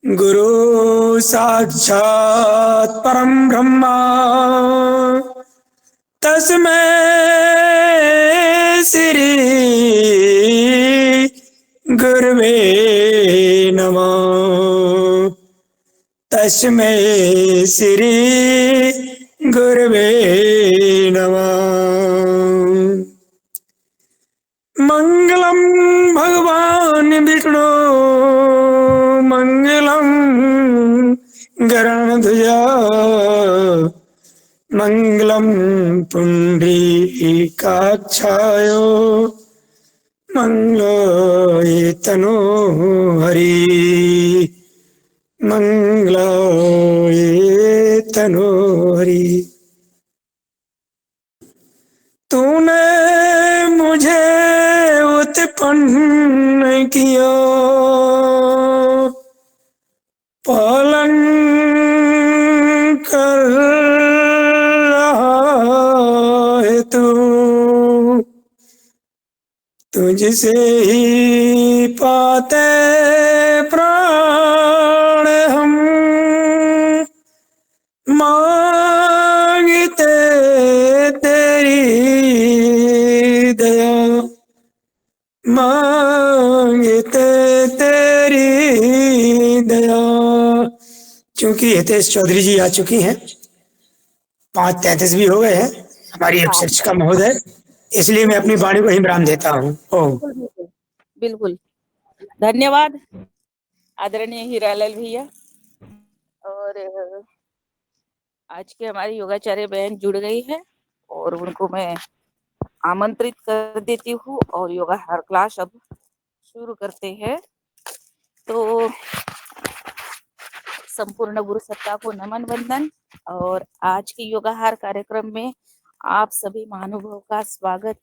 गुरु साक्षात् परम ब्रह्मा तस्मै श्री गुरवे नमः। तस्मै श्री गुरवे नमः। मंगलम भगवान विष्णु मंगलम गरुड़ध्वजा मंगलम पुंडरीकाक्षाय मंगलाय तनो हरि मंगलाय तनो हरि। तूने मुझे उत्पन्न किया, पालन कर रहा है तू। तुझसे ही पाते प्राण हम, मांगते तेरी दया, मांगते तेरी दया। क्योंकि हितेश चौधरी जी आ चुकी हैं, 5:33 भी हो गए हैं हमारी एक हाँ, शिक्षिका महोदय, इसलिए मैं अपनी वाणी को ही विराम देता हूँ। ओम। बिल्कुल बिल्कुल। धन्यवाद आदरणीय हीरालाल भैया। और आज के हमारी योगाचार्य बहन जुड़ गई है और उनको मैं आमंत्रित कर देती हूँ और योगा हर क्लास अब शुरू करते हैं। तो संपूर्ण गुरु सत्ता को नमन वंदन। और आज के योगाहार कार्यक्रम में आप सभी महानुभाव का स्वागत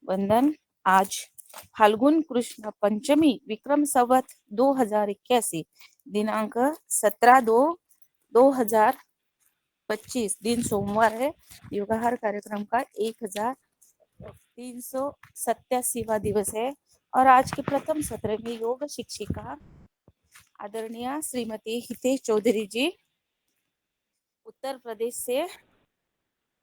वंदन। आज फाल्गुन कृष्ण पंचमी विक्रम संवत 2081 दिनांक 17/2/2025 दिन सोमवार है। योगाहार कार्यक्रम का 1387वां दिवस है और आज के प्रथम सत्र में योग शिक्षिका आदरणीय श्रीमती हितेश चौधरी जी उत्तर प्रदेश से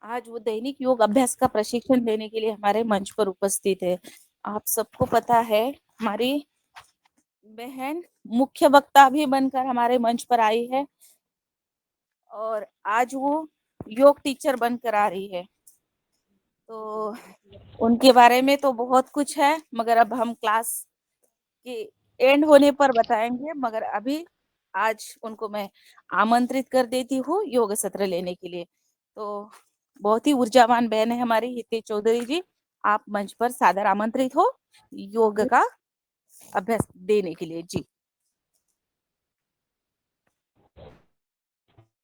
आज वो दैनिक योग अभ्यास का प्रशिक्षण देने के लिए हमारे मंच पर उपस्थित है। आप सबको पता है हमारी बहन मुख्य वक्ता भी बनकर हमारे मंच पर आई है और आज वो योग टीचर बनकर आ रही है। तो उनके बारे में तो बहुत कुछ है, मगर अब हम क्लास के एंड होने पर बताएंगे। मगर अभी आज उनको मैं आमंत्रित कर देती हूँ योग सत्र लेने के लिए। तो बहुत ही ऊर्जावान बहन है हमारी हितेश चौधरी जी, आप मंच पर सादर आमंत्रित हो योग का अभ्यास देने के लिए। जी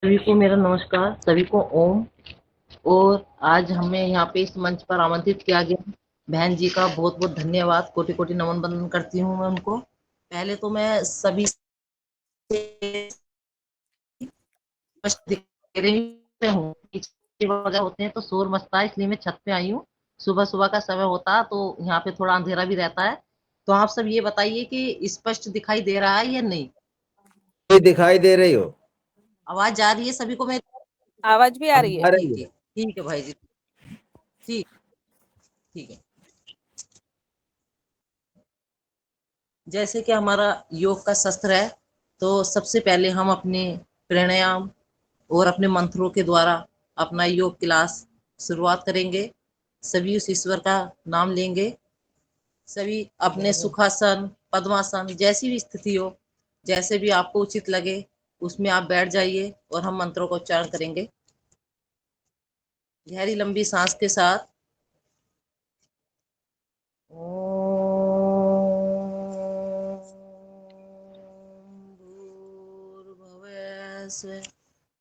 सभी को मेरा नमस्कार, सभी को ओम। और आज हमें यहाँ पे इस मंच पर आमंत्रित किया गया, बहन जी का बहुत बहुत धन्यवाद, कोटि कोटि नमन बंदन करती हूँ मैं उनको। पहले तो मैं सभी से हूँ वगैरह होते हैं तो शोर मचता है, इसलिए मैं छत पे आई हूँ। सुबह सुबह का समय होता है तो यहाँ पे थोड़ा अंधेरा भी रहता है। तो आप सब ये बताइए कि स्पष्ट दिखाई दे रहा है या नहीं? दिखाई दे रही हो? आवाज जा रही है सभी को? मेरी आवाज भी आ रही है? ठीक है भाई जी, ठीक ठीक है। जैसे कि हमारा योग का शस्त्र है, तो सबसे पहले हम अपने प्राणायाम और अपने मंत्रों के द्वारा अपना योग क्लास शुरुआत करेंगे। सभी उस ईश्वर का नाम लेंगे। सभी अपने सुखासन, पद्मासन, जैसी भी स्थिति हो, जैसे भी आपको उचित लगे उसमें आप बैठ जाइए और हम मंत्रों का उच्चारण करेंगे। गहरी लंबी सांस के साथ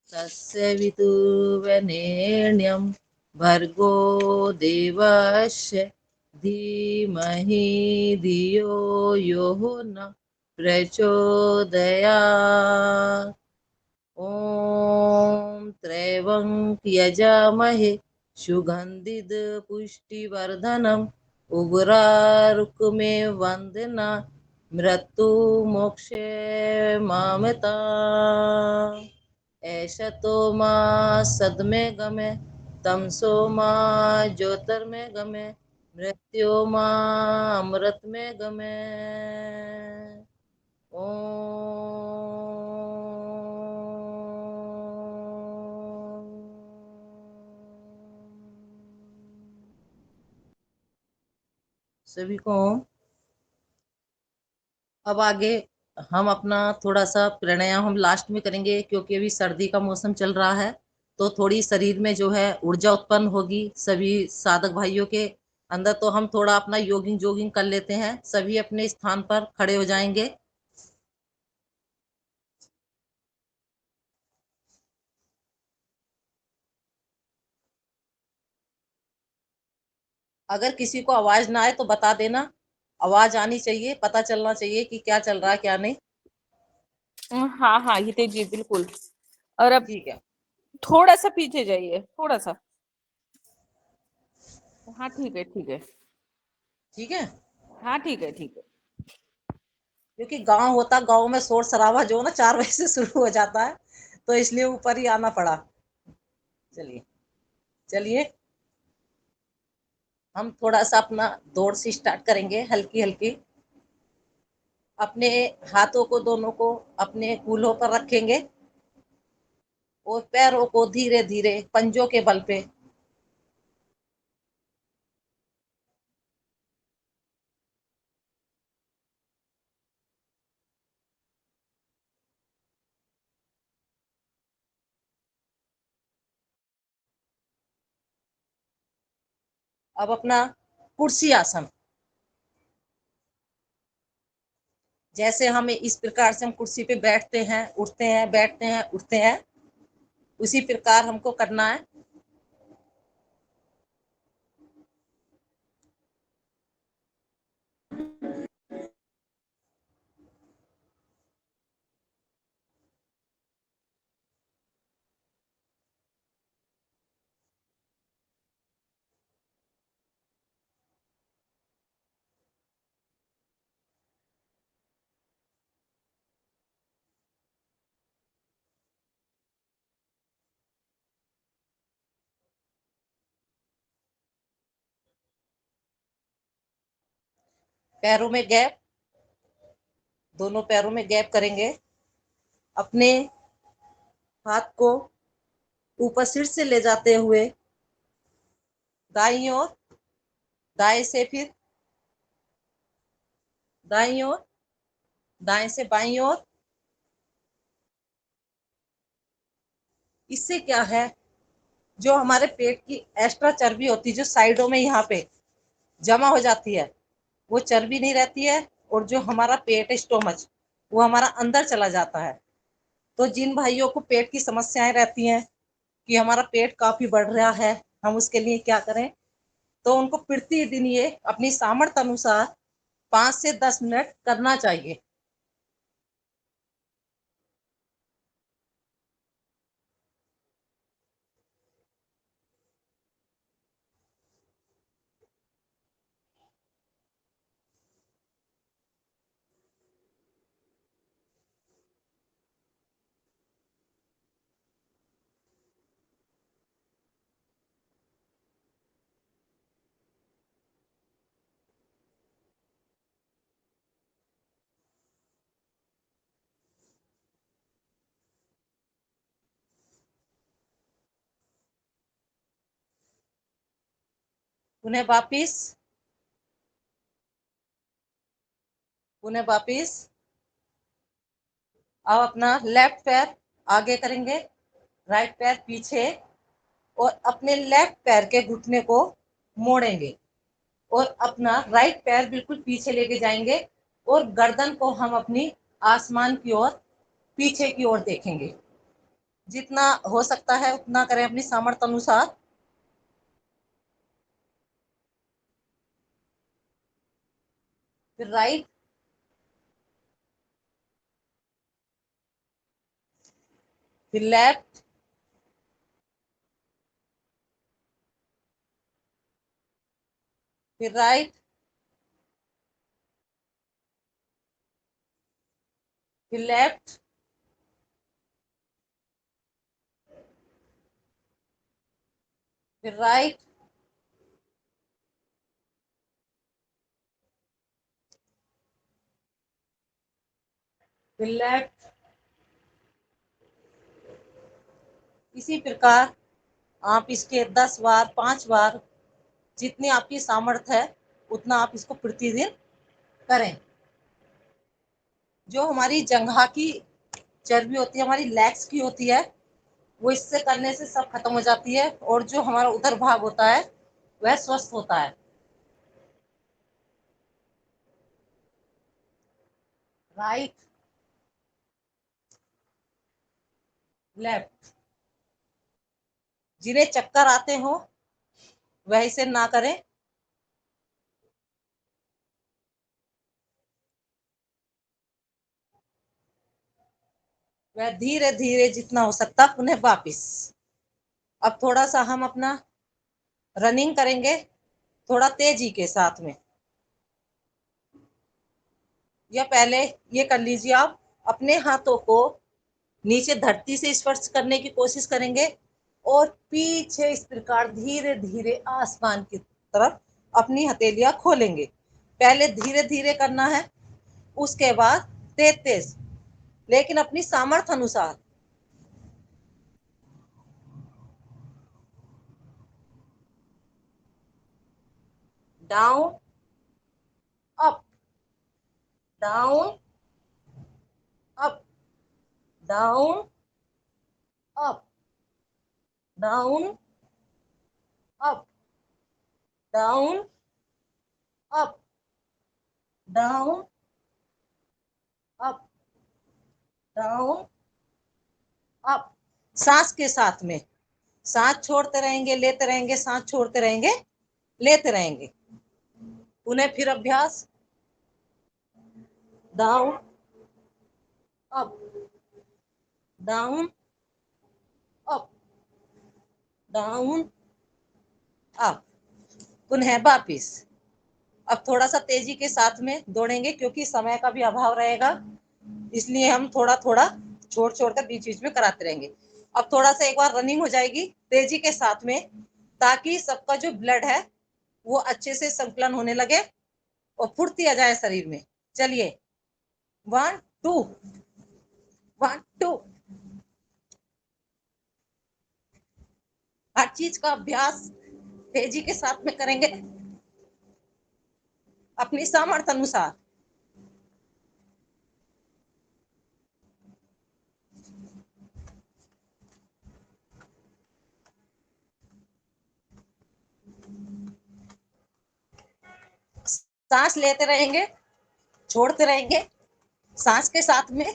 तस्य वितुर्वरेण्यं भर्गो देवस्य धीमहि धियो यो न प्रचोदयात्। ॐ त्र्यंबकं यजामहे सुगन्धिं पुष्टिवर्धनम् उग्रारुकमेव वन्दना मृत्यु मोक्षे मामता एष तो मा सदमे गमे तमसो मा ज्योतिर्मे गमे मृत्यो मा अमृत में गमे सभी को अब आगे हम अपना थोड़ा सा प्राणायाम हम लास्ट में करेंगे, क्योंकि अभी सर्दी का मौसम चल रहा है, तो थोड़ी शरीर में जो है ऊर्जा उत्पन्न होगी सभी साधक भाइयों के अंदर। तो हम थोड़ा अपना योगिंग जोगिंग कर लेते हैं। सभी अपने स्थान पर खड़े हो जाएंगे। अगर किसी को आवाज ना आए तो बता देना। आवाज आनी चाहिए, पता चलना चाहिए कि क्या चल रहा है क्या नहीं। हाँ हाँ हितेश जी बिल्कुल। और अब ठीक है। थोड़ा सा पीछे जाइए, थोड़ा सा। हाँ ठीक है ठीक है। ठीक है, हाँ ठीक है ठीक है। क्योंकि गांव होता, गांव में शोर शराबा जो है ना 4 बजे से शुरू हो जाता है, तो इसलिए ऊपर ही आना पड़ा। चलिए चलिए, हम थोड़ा सा अपना दौड़ से स्टार्ट करेंगे, हल्की हल्की। अपने हाथों को दोनों को अपने कूल्हों पर रखेंगे और पैरों को धीरे धीरे पंजों के बल पे अब अपना कुर्सी आसन, जैसे हम इस प्रकार से हम कुर्सी पे बैठते हैं, उठते हैं, बैठते हैं, उठते हैं, उसी प्रकार हमको करना है। पैरों में गैप, दोनों पैरों में गैप करेंगे। अपने हाथ को ऊपर सिर से ले जाते हुए दाईं ओर, दाएं से फिर दाईं ओर, दाएं से बाईं ओर। इससे क्या है, जो हमारे पेट की एक्स्ट्रा चर्बी होती है जो साइडों में यहाँ पे जमा हो जाती है, वो चर्बी नहीं रहती है। और जो हमारा पेट है स्टोमच, वो हमारा अंदर चला जाता है। तो जिन भाइयों को पेट की समस्याएं रहती हैं कि हमारा पेट काफी बढ़ रहा है, हम उसके लिए क्या करें, तो उनको प्रतिदिन ये अपनी सामर्थ्य अनुसार 5 से 10 मिनट करना चाहिए। पुनः वापिस, पुनः वापिस। अब अपना लेफ्ट पैर आगे करेंगे, राइट पैर पीछे, और अपने लेफ्ट पैर के घुटने को मोड़ेंगे और अपना राइट पैर बिल्कुल पीछे लेके जाएंगे और गर्दन को हम अपनी आसमान की ओर, पीछे की ओर देखेंगे। जितना हो सकता है उतना करें अपनी सामर्थ्य अनुसार। फिर राइट, फिर लेफ्ट, फिर राइट, फिर लेफ्ट, फिर राइट, फिर लेफ्ट। इसी प्रकार आप इसके 10 बार 5 बार जितनी आपकी सामर्थ्य है उतना आप इसको प्रतिदिन करें। जो हमारी जंघा की चर्बी होती है, हमारी लेग्स की होती है, वो इससे करने से सब खत्म हो जाती है और जो हमारा उदर भाग होता है वह स्वस्थ होता है। Right, left. जिन्हें चक्कर आते हो वह इसे ना करें। वह धीरे धीरे जितना हो सकता उन्हें वापिस। अब थोड़ा सा हम अपना रनिंग करेंगे, थोड़ा तेजी के साथ में। या पहले ये कर लीजिए, आप अपने हाथों को नीचे धरती से स्पर्श करने की कोशिश करेंगे और पीछे इस प्रकार धीरे धीरे आसमान की तरफ अपनी हथेलियां खोलेंगे। पहले धीरे धीरे करना है, उसके बाद तेज तेज, लेकिन अपनी सामर्थ्य अनुसार। Down, up, down, up, down, up, down, up, down, up, down, up, down, up. सांस के साथ में, सांस छोड़ते रहेंगे, लेते रहेंगे, सांस छोड़ते रहेंगे, लेते रहेंगे। उन्हें फिर अभ्यास। Down, up, down, up, down, up. पुनः वापिस। अब थोड़ा सा तेजी के साथ में दौड़ेंगे क्योंकि समय का भी अभाव रहेगा, इसलिए हम थोड़ा थोड़ा छोड़ छोड़ कर बीच बीच में कराते रहेंगे। अब थोड़ा सा एक बार रनिंग हो जाएगी तेजी के साथ में, ताकि सबका जो ब्लड है वो अच्छे से संकलन होने लगे और फुर्ती आ जाए शरीर में। चलिए, 1 2, 1 2। हर चीज का अभ्यास तेजी के साथ में करेंगे अपनी सामर्थ्य अनुसार। सांस लेते रहेंगे, छोड़ते रहेंगे, सांस के साथ में।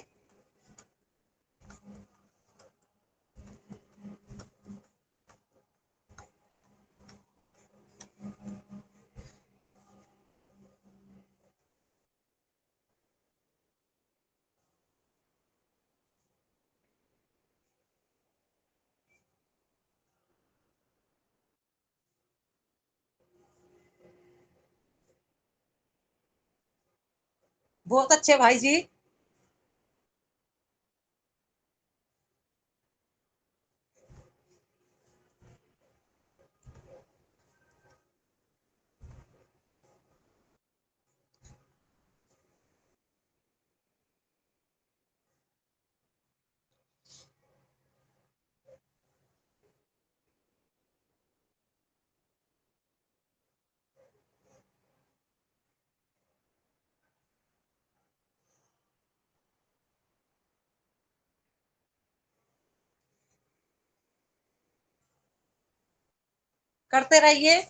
बहुत अच्छे भाई जी। करते रहिए।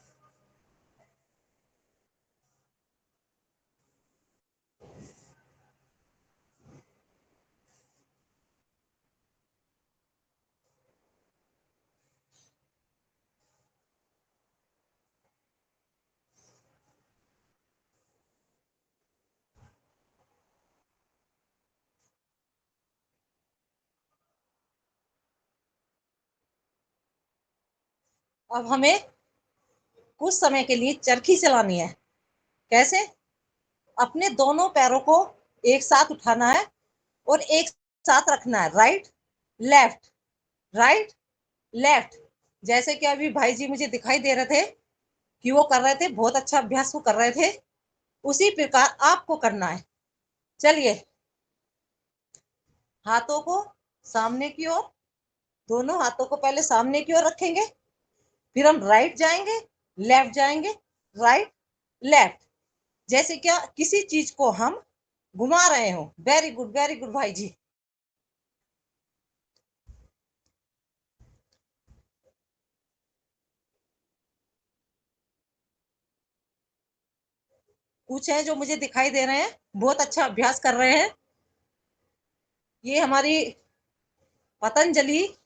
अब हमें कुछ समय के लिए चरखी चलानी है। कैसे? अपने दोनों पैरों को एक साथ उठाना है और एक साथ रखना है, राइट लेफ्ट, राइट लेफ्ट। जैसे कि अभी भाई जी मुझे दिखाई दे रहे थे कि वो कर रहे थे, बहुत अच्छा अभ्यास वो कर रहे थे, उसी प्रकार आपको करना है। चलिए, हाथों को सामने की ओर, दोनों हाथों को पहले सामने की ओर रखेंगे, फिर हम राइट जाएंगे, लेफ्ट जाएंगे, राइट लेफ्ट। जैसे क्या किसी चीज को हम घुमा रहे हो। वेरी गुड भाई जी। कुछ हैं जो मुझे दिखाई दे रहे हैं, बहुत अच्छा अभ्यास कर रहे हैं। ये हमारी पतंजलि,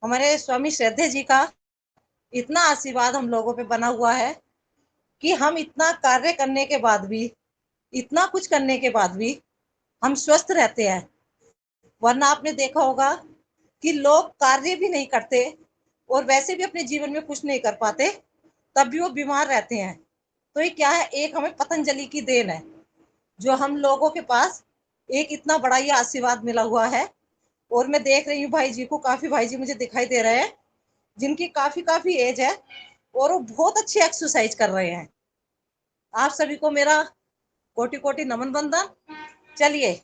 हमारे स्वामी श्रद्धे जी का इतना आशीर्वाद हम लोगों पे बना हुआ है कि हम इतना कार्य करने के बाद भी, इतना कुछ करने के बाद भी हम स्वस्थ रहते हैं। वरना आपने देखा होगा कि लोग कार्य भी नहीं करते और वैसे भी अपने जीवन में कुछ नहीं कर पाते, तब भी वो बीमार रहते हैं। तो ये क्या है, एक हमें पतंजलि की देन है जो हम लोगों के पास एक इतना बड़ा ये आशीर्वाद मिला हुआ है। और मैं देख रही हूँ भाई जी को, काफी भाई जी मुझे दिखाई दे रहे हैं जिनकी काफी काफी एज है और वो बहुत अच्छी एक्सरसाइज कर रहे हैं। आप सभी को मेरा कोटि कोटि नमन बंदन। चलिए,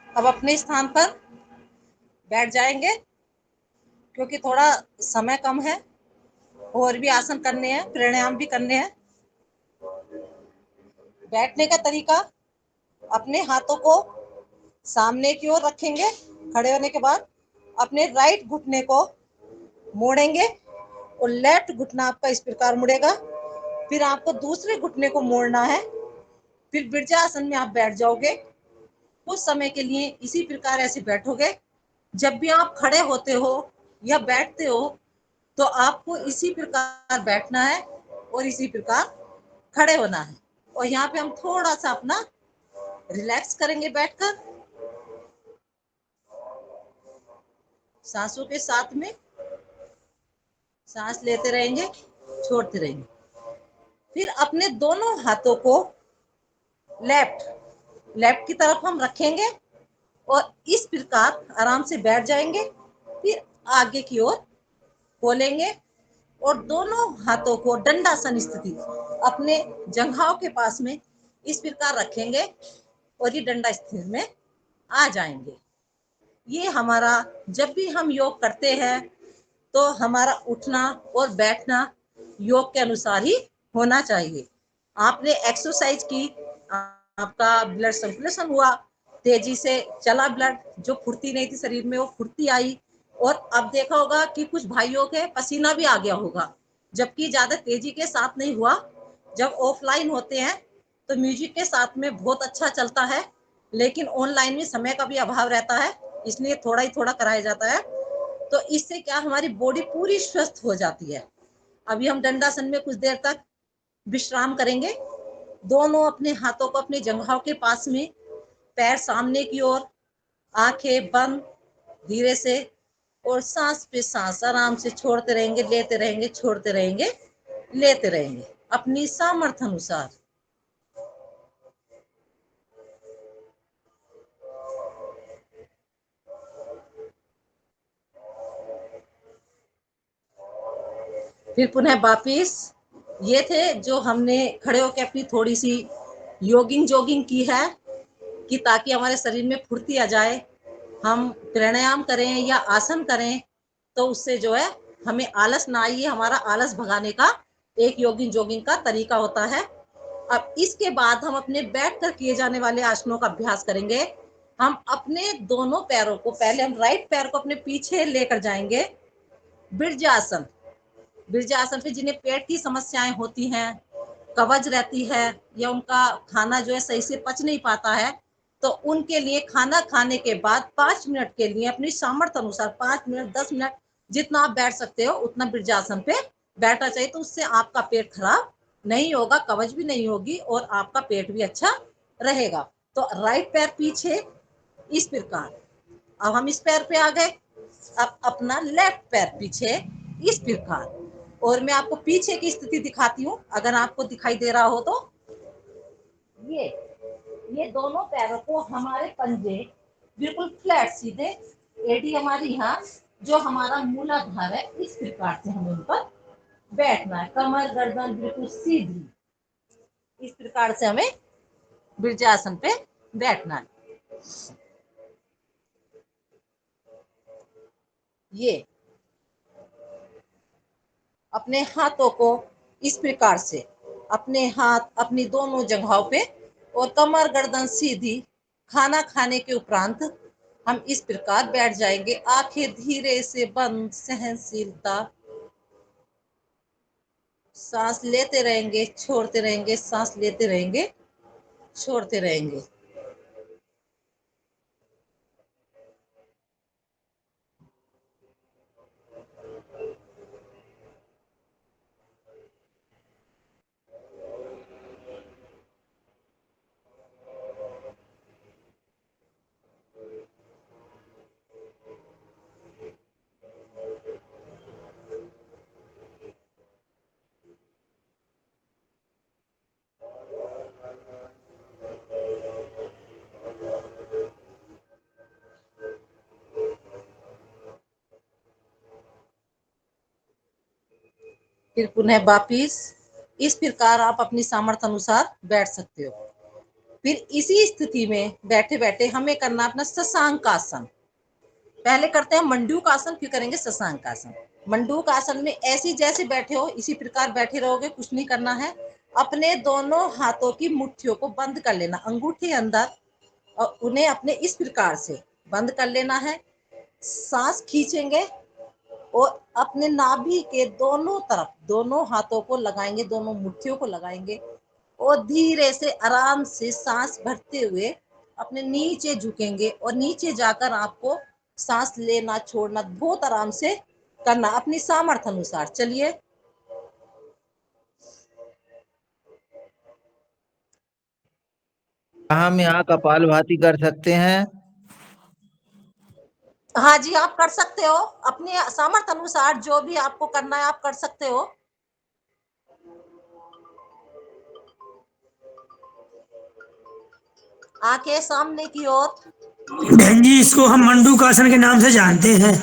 अब अपने स्थान पर बैठ जाएंगे क्योंकि थोड़ा समय कम है, और भी आसन करने हैं, प्राणायाम भी करने हैं। बैठने का तरीका, अपने हाथों को सामने की ओर रखेंगे, खड़े होने के बाद अपने राइट घुटने को मोड़ेंगे और लेफ्ट घुटना आपका इस प्रकार मुड़ेगा। फिर आपको दूसरे घुटने को मोड़ना है, फिर बिरजासन में आप बैठ जाओगे। कुछ समय के लिए इसी प्रकार ऐसे बैठोगे। जब भी आप खड़े होते हो या बैठते हो तो आपको इसी प्रकार बैठना है और इसी प्रकार खड़े होना है। और यहाँ पे हम थोड़ा सा अपना रिलैक्स करेंगे बैठकर, सांसों के साथ में सांस लेते रहेंगे, छोड़ते रहेंगे। फिर अपने दोनों हाथों को लेफ्ट लेफ्ट की तरफ हम रखेंगे और इस प्रकार आराम से बैठ जाएंगे। फिर आगे की ओर खोलेंगे और दोनों हाथों को दंडासन स्थिति अपने जंघाओं के पास में इस प्रकार रखेंगे और ये दंडा स्थिति में आ जाएंगे। ये हमारा, जब भी हम योग करते हैं तो हमारा उठना और बैठना योग के अनुसार ही होना चाहिए। आपने एक्सरसाइज की, आपका ब्लड सर्कुलेशन हुआ, तेजी से चला ब्लड, जो फुर्ती नहीं थी शरीर में वो फुर्ती आई। और अब देखा होगा कि कुछ भाइयों के पसीना भी आ गया होगा, जबकि ज्यादा तेजी के साथ नहीं हुआ। जब ऑफलाइन होते हैं तो म्यूजिक के साथ में बहुत अच्छा चलता है, लेकिन ऑनलाइन में समय का भी अभाव रहता है, इसलिए थोड़ा ही थोड़ा कराया जाता है। तो इससे क्या, हमारी बॉडी पूरी स्वस्थ हो जाती है। अभी हम दंडासन में कुछ देर तक विश्राम करेंगे। दोनों अपने हाथों को अपने जंघाओं के पास में, पैर सामने की ओर, आंखें बंद, धीरे से और सांस पे सांस आराम से छोड़ते रहेंगे, लेते रहेंगे, छोड़ते रहेंगे, लेते रहेंगे अपनी सामर्थ्य अनुसार। फिर पुनः वापिस, ये थे जो हमने खड़े होकर अपनी थोड़ी सी जोगिंग की है कि ताकि हमारे शरीर में फुर्ती आ जाए। हम प्राणायाम करें या आसन करें तो उससे जो है हमें आलस ना आए, हमारा आलस भगाने का एक जोगिंग का तरीका होता है। अब इसके बाद हम अपने बैठ कर किए जाने वाले आसनों का अभ्यास करेंगे। हम अपने दोनों पैरों को, पहले हम राइट पैर को अपने पीछे लेकर जाएंगे, बिरजासन। बिरजासन पे जिन्हें पेट की समस्याएं होती हैं, कब्ज रहती है या उनका खाना जो है सही से पच नहीं पाता है, तो उनके लिए खाना खाने के बाद 5 मिनट के लिए अपनी सामर्थ्य अनुसार 5 मिनट 10 मिनट जितना आप बैठ सकते हो उतना बिरजासन पे बैठना चाहिए। तो उससे आपका पेट खराब नहीं होगा, कब्ज भी नहीं होगी और आपका पेट भी अच्छा रहेगा। तो राइट पैर पीछे इस प्रकार, अब हम इस पैर पे आ गए। अब अपना लेफ्ट पैर पीछे इस प्रकार, और मैं आपको पीछे की स्थिति दिखाती हूँ, अगर आपको दिखाई दे रहा हो तो। ये दोनों पैरों को हमारे पंजे बिल्कुल फ्लैट सीधे, एडी हमारी यहाँ, जो हमारा मूलाधार है, इस प्रकार से हमें उन पर बैठना है। कमर गर्दन बिल्कुल सीधी, इस प्रकार से हमें वृज्यासन पे बैठना है। ये अपने हाथों को इस प्रकार से, अपने हाथ अपनी दोनों जगहों पे, और कमर गर्दन सीधी। खाना खाने के उपरांत हम इस प्रकार बैठ जाएंगे। आंखें धीरे से बंद, सहनशीलता। सांस लेते रहेंगे, छोड़ते रहेंगे, सांस लेते रहेंगे, छोड़ते रहेंगे। फिर पुनः वापिस इस प्रकार आप अपनी सामर्थ्य अनुसार बैठ सकते हो। फिर इसी स्थिति में बैठे बैठे हमें करना अपना शशांक आसन। पहले करते हैं मंडूक आसन, फिर करेंगे शशांक आसन। मंडूक आसन में ऐसी जैसे बैठे हो इसी प्रकार बैठे रहोगे, कुछ नहीं करना है। अपने दोनों हाथों की मुट्ठियों को बंद कर लेना, अंगूठे अंदर, और उन्हें अपने इस प्रकार से बंद कर लेना है। सांस खींचेंगे और अपने नाभि के दोनों तरफ दोनों हाथों को लगाएंगे, दोनों मुट्ठियों को लगाएंगे, और धीरे से आराम से सांस भरते हुए अपने नीचे झुकेंगे, और नीचे जाकर आपको सांस लेना छोड़ना बहुत आराम से करना, अपनी सामर्थ्य अनुसार। चलिए। हम यहाँ कपालभाति कर सकते हैं। हाँ जी, आप कर सकते हो, अपने सामर्थ्य अनुसार जो भी आपको करना है आप कर सकते हो। आंखें सामने की ओर। बहन जी, इसको हम मंडूक आसन के नाम से जानते हैं।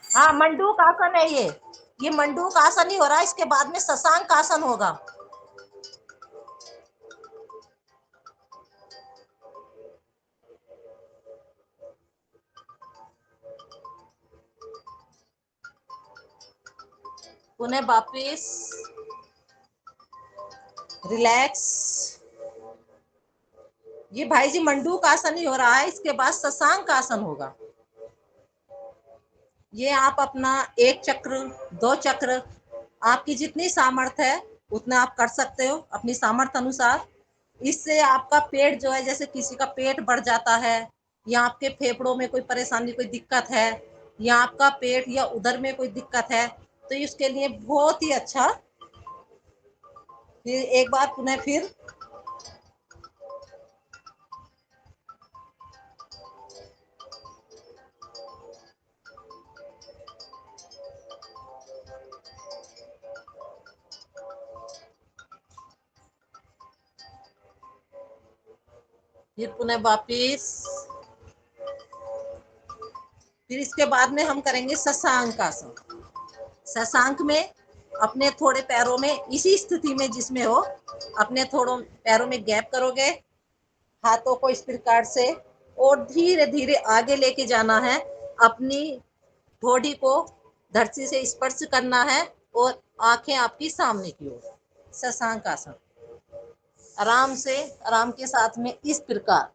हाँ, मंडूक आसन है ये मंडूक आसन ही हो रहा है, इसके बाद में शशांक आसन होगा। पुनः वापिस रिलैक्स। ये भाई जी मंडूक आसन ही हो रहा है, इसके बाद शशांक आसन होगा। ये आप अपना 1 चक्र 2 चक्र, आपकी जितनी सामर्थ्य है उतना आप कर सकते हो अपनी सामर्थ्य अनुसार। इससे आपका पेट जो है, जैसे किसी का पेट बढ़ जाता है, या आपके फेफड़ों में कोई परेशानी कोई दिक्कत है, या आपका पेट या उदर में कोई दिक्कत है, तो इसके लिए बहुत ही अच्छा। फिर एक बार पुनः फिर पुनः वापिस। फिर इसके बाद में हम करेंगे शशांक आसन। शशांक में अपने थोड़े पैरों में इसी स्थिति में जिसमें हो, अपने थोड़ों पैरों में गैप करोगे, हाथों को इस प्रकार से, और धीरे धीरे आगे लेके जाना है। अपनी बॉडी को धरती से स्पर्श करना है, और आंखें आपकी सामने की ओर। शशांक आसन आराम से, आराम के साथ में इस प्रकार।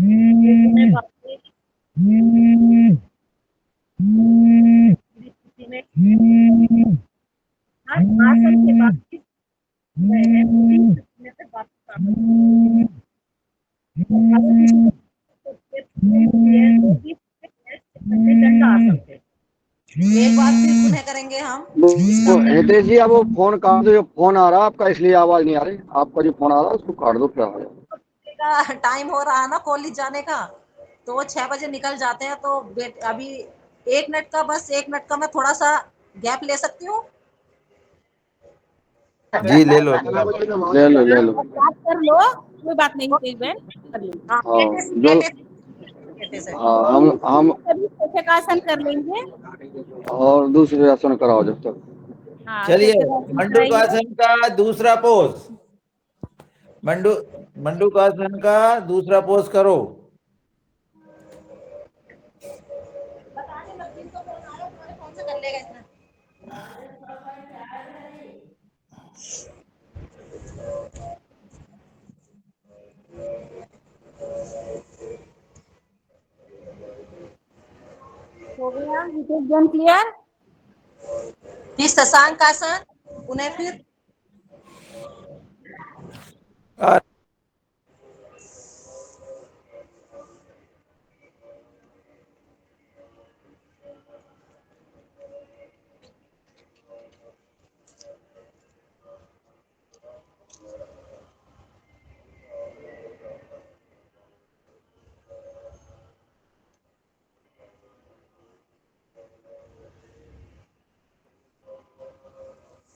पुनः वापस स्थिति में आसन के बाद किस रहे हैं उसी स्थिति में से वापस आना अगर किसी को दंड आसन थे। एक बार फिर पुनः करेंगे हम इसका हितेश जी, अब वो फोन काट दो, जो फोन आ रहा है आपका, इसलिए आवाज नहीं आ रही। आपका जो फोन आ रहा है उसको काट दो, क्या है। का टाइम हो रहा है ना कॉलेज जाने का, तो वो 6 बजे निकल जाते हैं। तो अभी 1 मिनट का, बस 1 मिनट का मैं थोड़ा सा गैप ले सकती हूँ। जी ले लो। ले लो ले लो। बात कर लो, कोई बात नहीं तेज बहन, कर लो। हाँ, हाँ, लेटे से हाँ, हम सभी शशकासन कर लेंगे। और दूसरे आसन कराओ जब तक। हाँ, चलिए, शशकासन कराइए। मंडूकासन का दूसरा पोज। मंडू मंडूकासन का दूसरा पोज करो। बताने मत, दिन तो फोन आ रहा है, तुम्हारे फोन से कर लेगा इतना। हो गया हितेश बहन क्लियर? फिर शशांक आसन, पुनः फिर और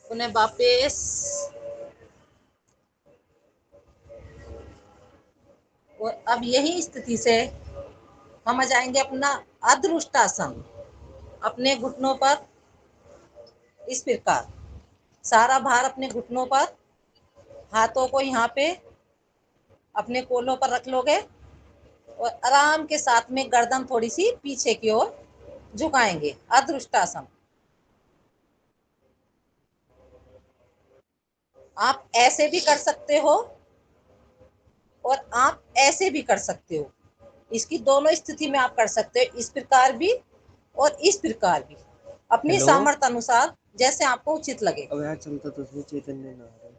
पुनः वापस। और अब यही स्थिति से हम आ जाएंगे अपना अदृष्टासन, अपने घुटनों पर इस प्रकार, सारा भार अपने घुटनों पर, हाथों को यहाँ पे अपने कोलों पर रख लोगे और आराम के साथ में गर्दन थोड़ी सी पीछे की ओर झुकाएंगे, अदृष्टासन। आप ऐसे भी कर सकते हो और आप ऐसे भी कर सकते हो। इसकी दोनों स्थिति में आप कर सकते हो, इस प्रकार भी और इस प्रकार भी, अपनी सामर्थ्य अनुसार जैसे आपको उचित लगे। अब यहाँ चलता तो उसमें चैतन्य ना आ रहे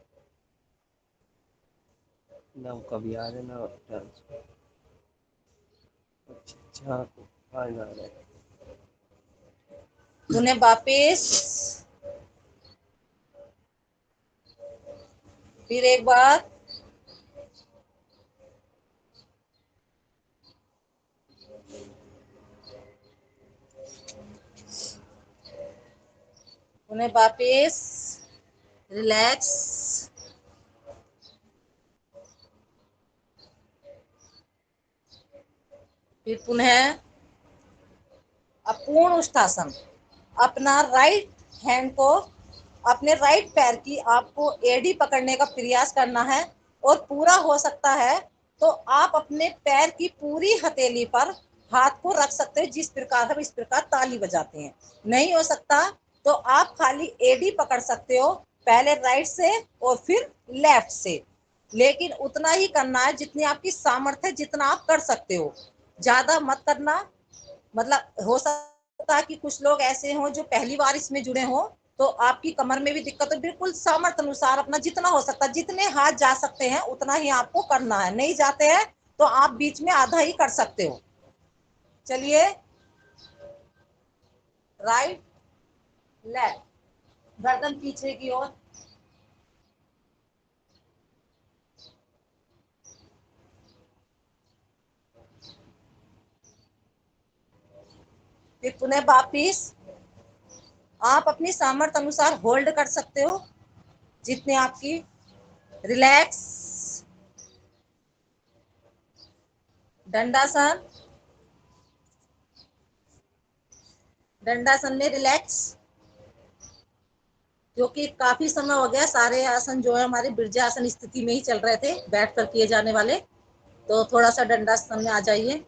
ना, कभी आ रहे ना डांस। अच्छा आ रहा है। पुनः वापिस, फिर एक बार, पुनः वापिस, रिलैक्स, फिर पुनः अपूर्ण उष्टासन। अपना राइट हैंड को अपने राइट पैर की आपको एड़ी पकड़ने का प्रयास करना है और पूरा हो सकता है तो आप अपने पैर की पूरी हथेली पर हाथ को रख सकते हो, जिस प्रकार हम इस प्रकार ताली बजाते हैं। नहीं हो सकता तो आप खाली एड़ी पकड़ सकते हो, पहले राइट से और फिर लेफ्ट से, लेकिन उतना ही करना है जितनी आपकी सामर्थ्य है, जितना आप कर सकते हो, ज्यादा मत करना। मतलब हो सकता है कि कुछ लोग ऐसे हों जो पहली बार इसमें जुड़े हों, तो आपकी कमर में भी दिक्कत हो। बिल्कुल सामर्थ्य अनुसार अपना जितना हो सकता है, जितने हाथ जा सकते हैं उतना ही आपको करना है। नहीं जाते हैं तो आप बीच में आधा ही कर सकते हो। चलिए, राइट लेफ्ट, गर्दन पीछे की ओर, फिर पुनः वापिस। आप अपनी सामर्थ्य अनुसार होल्ड कर सकते हो जितने आपकी। रिलैक्स, दंडासन, दंडासन में रिलैक्स, क्योंकि काफी समय हो गया, सारे आसन जो है हमारे वृज्यासन स्थिति में ही चल रहे थे, बैठ कर किए जाने वाले, तो थोड़ा सा दंडासन में आ जाइए।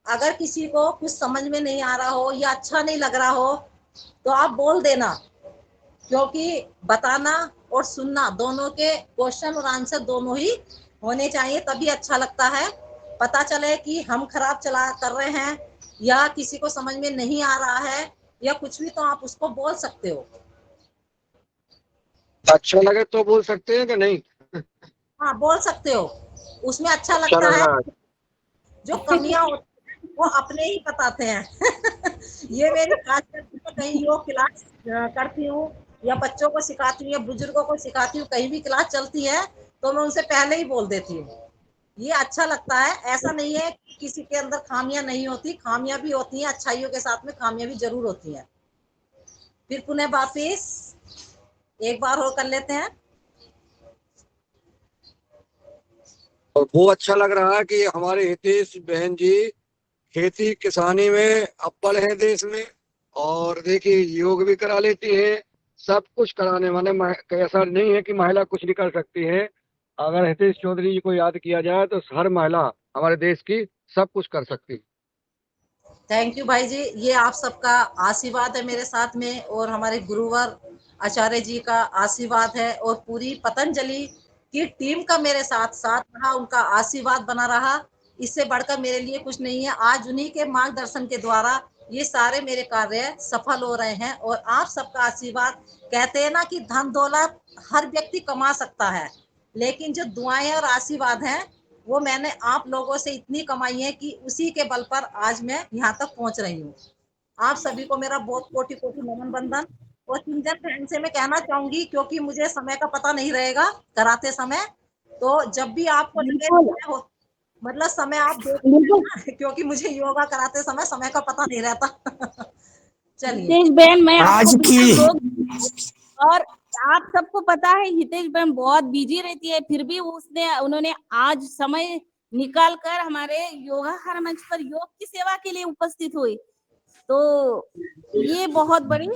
अगर किसी को कुछ समझ में नहीं आ रहा हो या अच्छा नहीं लग रहा हो तो आप बोल देना, क्योंकि बताना और सुनना दोनों के क्वेश्चन और आंसर दोनों ही होने चाहिए, तभी अच्छा लगता है। पता चले कि हम खराब चला कर रहे हैं या किसी को समझ में नहीं आ रहा है या कुछ भी, तो आप उसको बोल सकते हो। अच्छा लगे तो बोल सकते हैं कि नहीं? हाँ, बोल सकते हो। उसमें अच्छा अच्छा लगता लग है। रहा है। जो कमियां होती हैं वो अपने ही बताते हैं। ये मेरी खासियत है। मैं कहीं योग क्लास करती हूँ या बच्चों को सिखाती हूँ या बुजुर्गों को सिखाती हूँ, कहीं भी क्लास चलती है तो मैं उनसे पहले ही बोल देती हूँ। ये अच्छा लगता है। ऐसा नहीं है कि किसी के अंदर खामियां नहीं होती, खामियां भी होती हैं, अच्छाइयों के साथ में खामियां भी जरूर होती हैं। फिर पुनः वापिस एक बार और कर लेते हैं। और वो अच्छा लग रहा है कि हमारे हितेश बहन जी खेती किसानी में अव्वल है देश में। और देखिए योग भी करा लेती है, सब कुछ कराने वाले ऐसा नहीं है कि महिला कुछ नहीं कर सकती है। अगर हितेश चौधरी जी को याद किया जाए तो हर महिला हमारे देश की सब कुछ कर सकती है। थैंक यू भाई जी। ये आप सबका आशीर्वाद है मेरे साथ में, और हमारे गुरुवर आचार्य जी का आशीर्वाद है, और पूरी पतंजलि की टीम का मेरे साथ साथ रहा, उनका आशीर्वाद बना रहा। इससे बढ़कर मेरे लिए कुछ नहीं है। आज उन्हीं के मार्गदर्शन के द्वारा ये सारे मेरे कार्य सफल हो रहे हैं, और आप सबका आशीर्वाद। कहते हैं ना कि धन दौलत हर व्यक्ति कमा सकता है, लेकिन जो दुआएं और आशीर्वाद हैं वो मैंने आप लोगों से इतनी कमाई है कि उसी के बल पर आज मैं यहाँ तक पहुंच रही हूँ। आप सभी को मेरा बहुत कोटि कोटि नमन बंदन। और चिंतन बहन से मैं कहना चाहूंगी, क्योंकि मुझे समय का पता नहीं रहेगा कराते समय, तो जब भी आपको लगे बिल्कुल समय हो, मतलब समय आप देख बिल्कुल। लेना, क्योंकि मुझे योगा कराते समय समय का पता नहीं रहता। चलिए। हितेश बहन, मैं आपको आज की बिल्कुल रोक, और आप सबको पता है हितेश बहन बहुत बिजी रहती है, फिर भी उन्होंने आज समय निकाल कर हमारे योगा हर मंच पर योग की सेवा के लिए उपस्थित हुई। तो ये बहुत बड़ी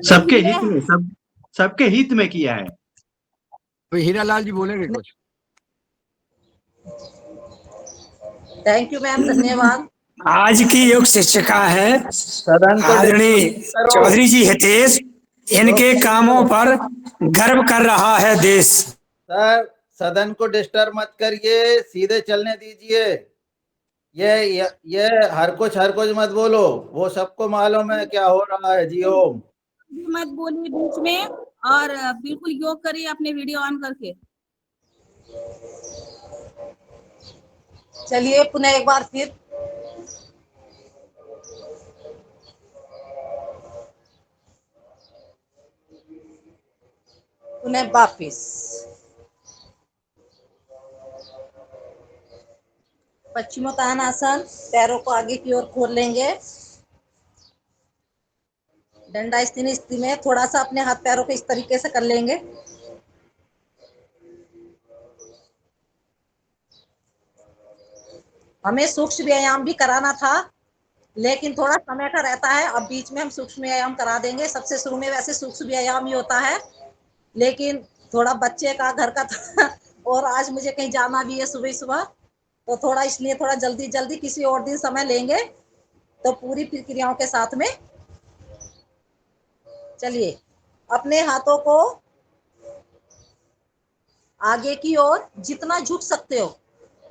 सबके चीज हित है। में, सबके हित में किया है। तो हीरा लाल जी बोलेंगे कुछ? थैंक यू मैम, धन्यवाद। आज की योग शिक्षिका है सदन को आदरणीय डिस्टर्ब मत करो। चौधरी जी हितेश। लोग इनके कामों सुनो। पर गर्व कर रहा है देश। सर, सदन को डिस्टर्ब मत करिए, सीधे चलने दीजिए। ये हर कुछ मत बोलो, वो सबको मालूम है क्या हो रहा है। जी ओम। मत बोलिए बीच में, और बिल्कुल योग करिए अपने वीडियो ऑन करके। चलिए पुनः एक बार फिर। पुनः वापिस। पश्चिमोत्तानासन, पैरों को आगे की ओर खोल लेंगे। डंडा स्थिति में थोड़ा सा अपने हाथ पैरों को इस तरीके से कर लेंगे। हमें सूक्ष्म व्यायाम भी कराना था, लेकिन थोड़ा समय का रहता है। अब बीच में हम सूक्ष्म व्यायाम करा देंगे। सबसे शुरू में वैसे सूक्ष्म व्यायाम ही होता है, लेकिन थोड़ा बच्चे का घर का था, और आज मुझे कहीं जाना भी है सुबह सुबह, तो थोड़ा इसलिए थोड़ा जल्दी जल्दी किसी और दिन समय लेंगे तो पूरी प्रक्रियाओं के साथ में। चलिए, अपने हाथों को आगे की ओर जितना झुक सकते हो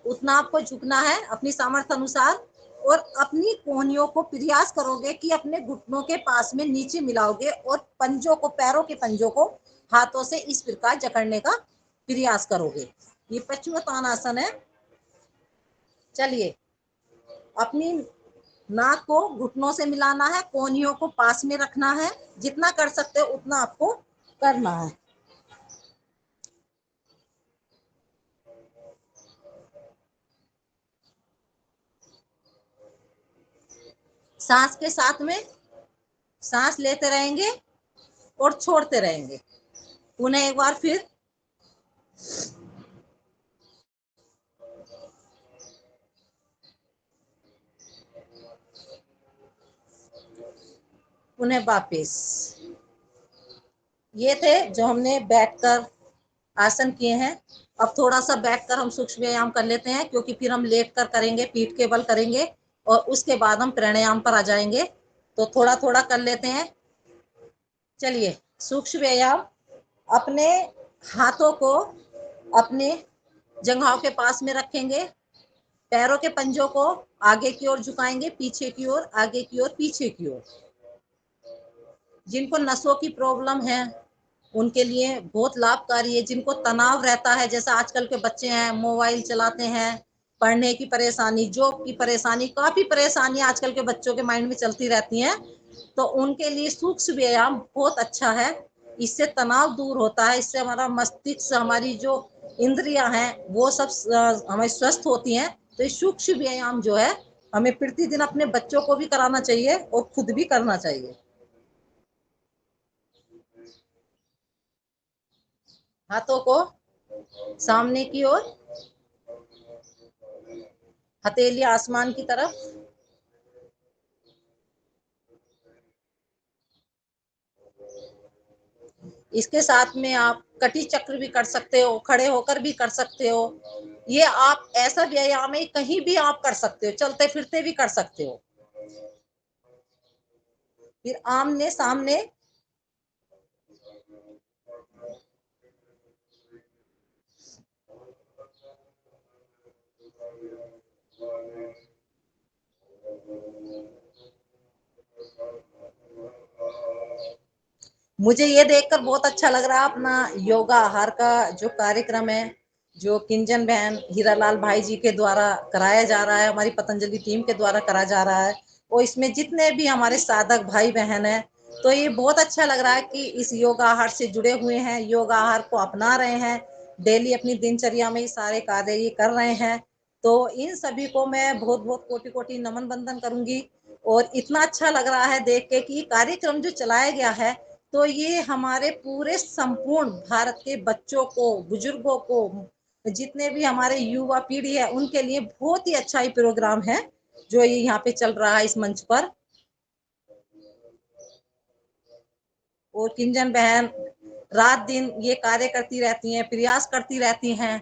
उतना आपको झुकना है अपनी सामर्थ्य अनुसार, और अपनी कोहनियों को प्रयास करोगे कि अपने घुटनों के पास में नीचे मिलाओगे, और पंजों को, पैरों के पंजों को हाथों से इस प्रकार जकड़ने का प्रयास करोगे। ये पश्चिमोत्तानासन है। चलिए, अपनी नाक को घुटनों से मिलाना है, कोहनियों को पास में रखना है। जितना कर सकते हो उतना आपको करना है। सांस के साथ में सांस लेते रहेंगे और छोड़ते रहेंगे। पुनः एक बार फिर। पुनः वापिस। ये थे जो हमने बैठकर आसन किए हैं। अब थोड़ा सा बैठकर हम सूक्ष्म व्यायाम कर लेते हैं, क्योंकि फिर हम लेट कर करेंगे, पीठ के बल करेंगे, और उसके बाद हम प्राणायाम पर आ जाएंगे। तो थोड़ा थोड़ा कर लेते हैं। चलिए, सूक्ष्म व्यायाम। अपने हाथों को अपने जंघाओं के पास में रखेंगे, पैरों के पंजों को आगे की ओर झुकाएंगे, पीछे की ओर, आगे की ओर, पीछे की ओर। जिनको नसों की प्रॉब्लम है उनके लिए बहुत लाभकारी है। जिनको तनाव रहता है, जैसा आजकल के बच्चे हैं मोबाइल चलाते हैं, पढ़ने की परेशानी, जॉब की परेशानी, काफी परेशानी आजकल के बच्चों के माइंड में चलती रहती हैं, तो उनके लिए सूक्ष्म व्यायाम बहुत अच्छा है। इससे तनाव दूर होता है, इससे हमारा मस्तिष्क, हमारी जो इंद्रियां हैं वो सब हमारी स्वस्थ होती हैं। तो ये सूक्ष्म व्यायाम जो है हमें प्रतिदिन अपने बच्चों को भी कराना चाहिए और खुद भी करना चाहिए। हाथों को सामने की ओर, हथेली आसमान की तरफ। इसके साथ में आप कटी चक्र भी कर सकते हो, खड़े होकर भी कर सकते हो। ये आप ऐसा व्यायाम है, कहीं भी आप कर सकते हो, चलते फिरते भी कर सकते हो। फिर आमने सामने, मुझे ये देखकर बहुत अच्छा लग रहा है अपना योगा आहार का जो कार्यक्रम है, जो किंजन बहन हीरालाल भाई जी के द्वारा कराया जा रहा है, हमारी पतंजलि टीम के द्वारा करा जा रहा है। और इसमें जितने भी हमारे साधक भाई बहन हैं, तो ये बहुत अच्छा लग रहा है कि इस योगा आहार से जुड़े हुए हैं, योगा आहार को अपना रहे हैं, डेली अपनी दिनचर्या में ये सारे कार्य ये कर रहे हैं। तो इन सभी को मैं बहुत बहुत कोटि कोटि नमन बंदन करूंगी। और इतना अच्छा लग रहा है देख के कि कार्यक्रम जो चलाया गया है, तो ये हमारे पूरे संपूर्ण भारत के बच्चों को, बुजुर्गों को, जितने भी हमारे युवा पीढ़ी है उनके लिए बहुत ही अच्छा ही प्रोग्राम है जो ये यहाँ पे चल रहा है इस मंच पर। और किंजन बहन रात दिन ये कार्य करती रहती हैं, प्रयास करती रहती हैं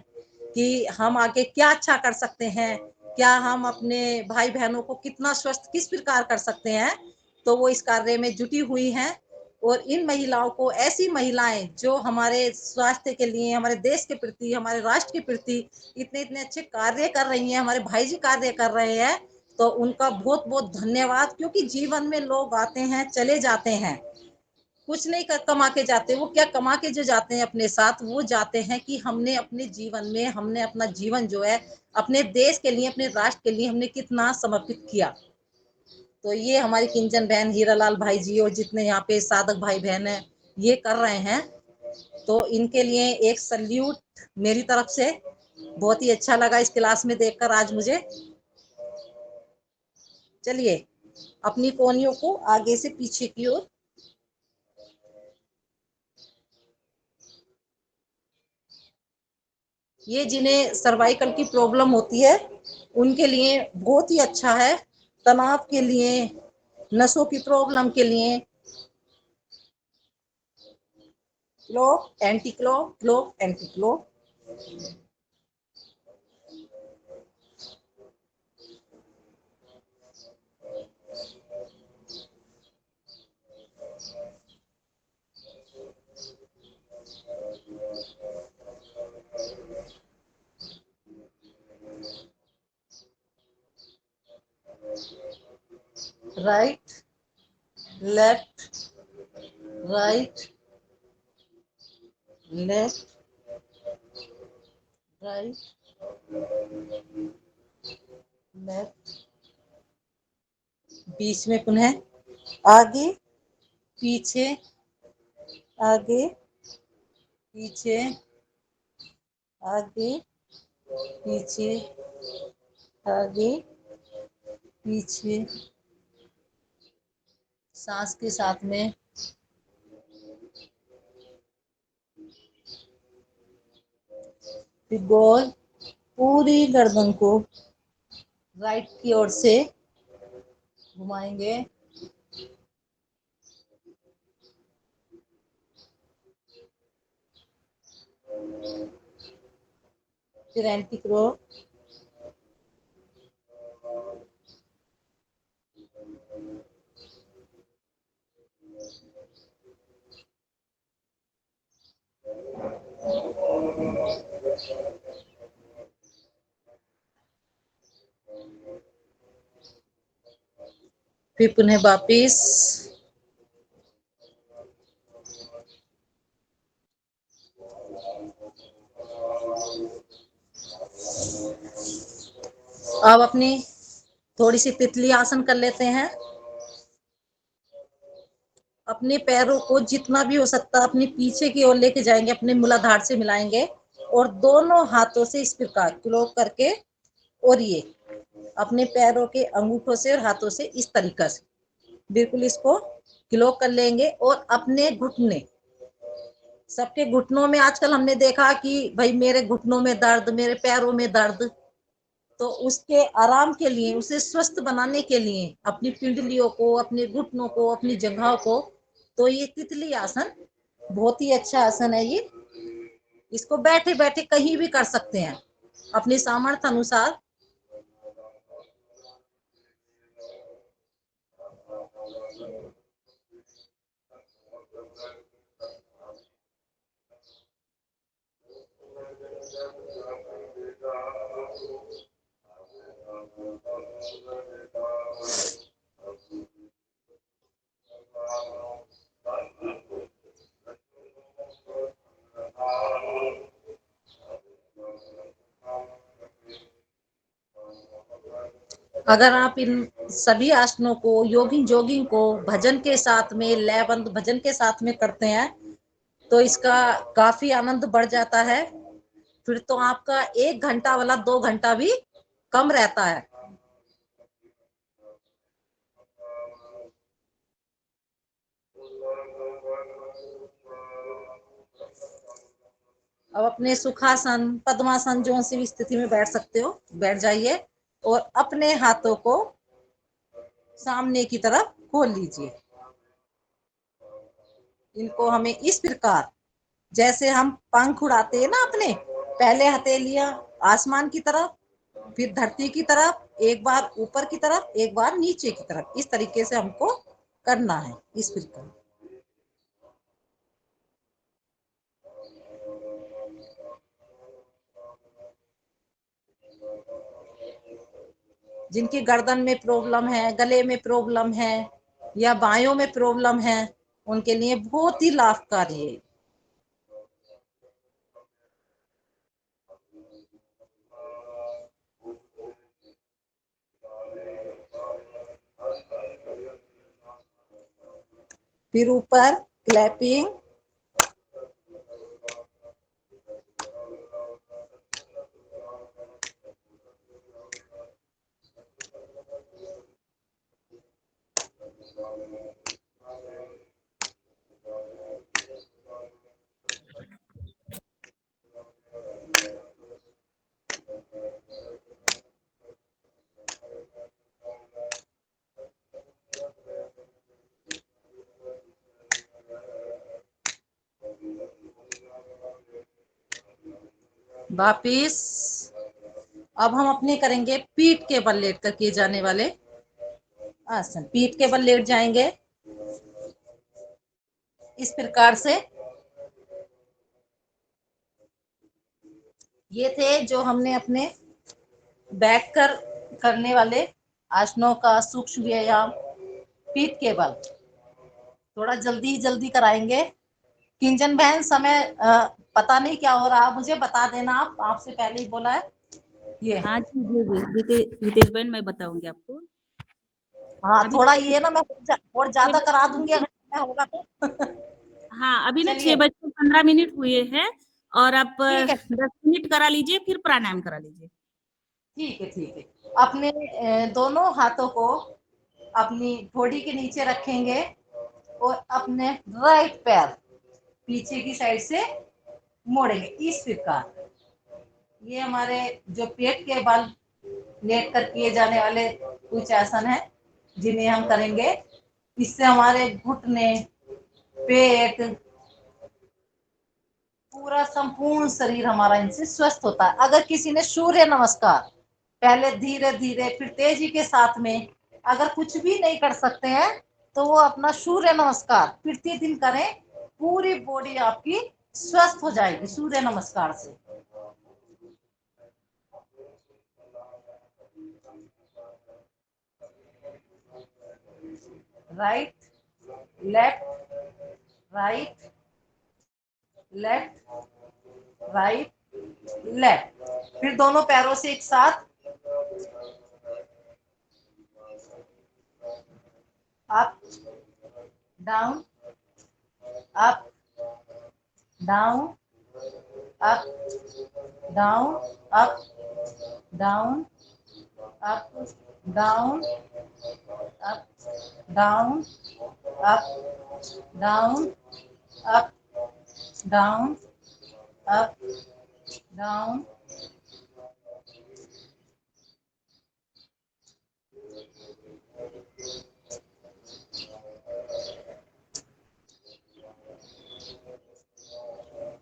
कि हम आगे क्या अच्छा कर सकते हैं, क्या हम अपने भाई बहनों को कितना स्वस्थ किस प्रकार कर सकते हैं। तो वो इस कार्य में जुटी हुई हैं। और इन महिलाओं को, ऐसी महिलाएं जो हमारे स्वास्थ्य के लिए, हमारे देश के प्रति, हमारे राष्ट्र के प्रति इतने इतने अच्छे कार्य कर रही हैं, हमारे भाई जी कार्य कर रहे हैं, तो उनका बहुत बहुत धन्यवाद। क्योंकि जीवन में लोग आते हैं चले जाते हैं, कुछ नहीं कमा के जाते, वो क्या कमा के जो जाते हैं अपने साथ, वो जाते हैं कि हमने अपने जीवन में, हमने अपना जीवन जो है अपने देश के लिए, अपने राष्ट्र के लिए हमने कितना समर्पित किया। तो ये हमारी किंजन बहन हीरालाल भाई जी और जितने यहाँ पे साधक भाई बहन है ये कर रहे हैं, तो इनके लिए एक सल्यूट मेरी तरफ से। बहुत ही अच्छा लगा इस क्लास में देखकर आज मुझे। चलिए अपनी कोहनियों को आगे से पीछे की ओर, ये जिन्हें सर्वाइकल की प्रॉब्लम होती है उनके लिए बहुत ही अच्छा है। तनाव के लिए, नसों की प्रॉब्लम के लिए, clock anti clock, clock anti clock. Right, left, right, left, right, left, बीच में पुनः आगे पीछे, आगे पीछे, आगे पीछे, आगे पीछे। सांस के साथ में गोल, पूरी गर्दन को राइट की ओर से घुमाएंगे। फिर एंटी क्रो, फिर पुनः वापिस। अब अपनी थोड़ी सी तितली आसन कर लेते हैं। अपने पैरों को जितना भी हो सकता अपने पीछे की ओर लेके जाएंगे, अपने मूलाधार से मिलाएंगे और दोनों हाथों से इस प्रकार क्लोज करके, और ये अपने पैरों के अंगूठों से और हाथों से इस तरीके से बिल्कुल इसको क्लोज कर लेंगे। और अपने घुटने, सबके घुटनों में आजकल हमने देखा कि भाई मेरे घुटनों में दर्द, मेरे पैरों में दर्द, तो उसके आराम के लिए, उसे स्वस्थ बनाने के लिए अपनी पिंडलियों को, अपने घुटनों को, अपनी जगहों को, तो ये तितली आसन बहुत ही अच्छा आसन है। ये इसको बैठे बैठे कहीं भी कर सकते हैं अपने सामर्थ्य अनुसार। अगर आप इन सभी आसनों को योगिंग जोगिंग को भजन के साथ में, लयबंद भजन के साथ में करते हैं तो इसका काफी आनंद बढ़ जाता है। फिर तो आपका 1 घंटा वाला 2 घंटा भी कम रहता है। अब अपने सुखासन, पद्मासन जो सी भी स्थिति में बैठ सकते हो, बैठ जाइए और अपने हाथों को सामने की तरफ खोल लीजिए। इनको हमें इस प्रकार, जैसे हम पंख उड़ाते हैं ना अपने, पहले हथेलियां आसमान की तरफ, फिर धरती की तरफ, एक बार ऊपर की तरफ, एक बार नीचे की तरफ, इस तरीके से हमको करना है इस प्रकार। जिनकी गर्दन में प्रॉब्लम है, गले में प्रॉब्लम है या बायों में प्रॉब्लम है, उनके लिए बहुत ही लाभकारी है। फिर ऊपर क्लैपिंग। वापिस अब हम अपने करेंगे पीठ के बल लेट कर किए जाने वाले आसन। पीठ के बल लेट जाएंगे इस प्रकार से। ये थे जो हमने अपने बैठकर करने वाले आसनों का सूक्ष्म व्यायाम, पीठ के बल। थोड़ा जल्दी कराएंगे। किंजन बहन, समय पता नहीं क्या हो रहा, मुझे बता देना। आप आपसे पहले ही बोला है ये। हाँ जी जी जी, हितेश बहन मैं बताऊंगी आपको। हाँ, अभी थोड़ा ये ना मैं और ज्यादा करा दूंगी अगर समय होगा तो। हाँ, अभी ना चलिए 6:15 हुए हैं और आप ठीक है, 10 मिनट करा लीजिए, फिर प्राणायाम करा लीजिए। ठीक है, ठीक है। अपने दोनों हाथों को अपनी ठोड़ी के नीचे रखेंगे और अपने राइट पैर पीछे की साइड से मोड़ेंगे इस प्रकार। ये हमारे जो पेट के बल लेट कर किए जाने वाले कुछ आसन है जिन्हें हम करेंगे। इससे हमारे घुटने, पेट, पूरा संपूर्ण शरीर हमारा इनसे स्वस्थ होता है। अगर किसी ने सूर्य नमस्कार पहले धीरे धीरे फिर तेजी के साथ में अगर कुछ भी नहीं कर सकते हैं तो वो अपना सूर्य नमस्कार प्रतिदिन करें, पूरी बॉडी आपकी स्वस्थ हो जाएगी सूर्य नमस्कार से। Right, left, right, left, right, left. फिर दोनों पैरों से एक साथ up, down, up, down, up, down, up, down, up, down, up, down, up, down, up, down, up, down.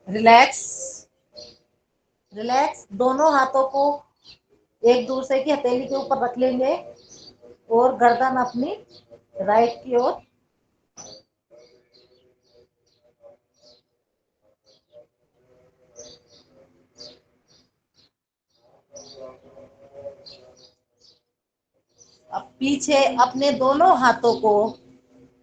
Relax, relax. दोनों हाथों को एक दूसरे की हथेली के ऊपर रख लेंगे और गर्दन अपनी राइट की ओर। अब पीछे अपने दोनों हाथों को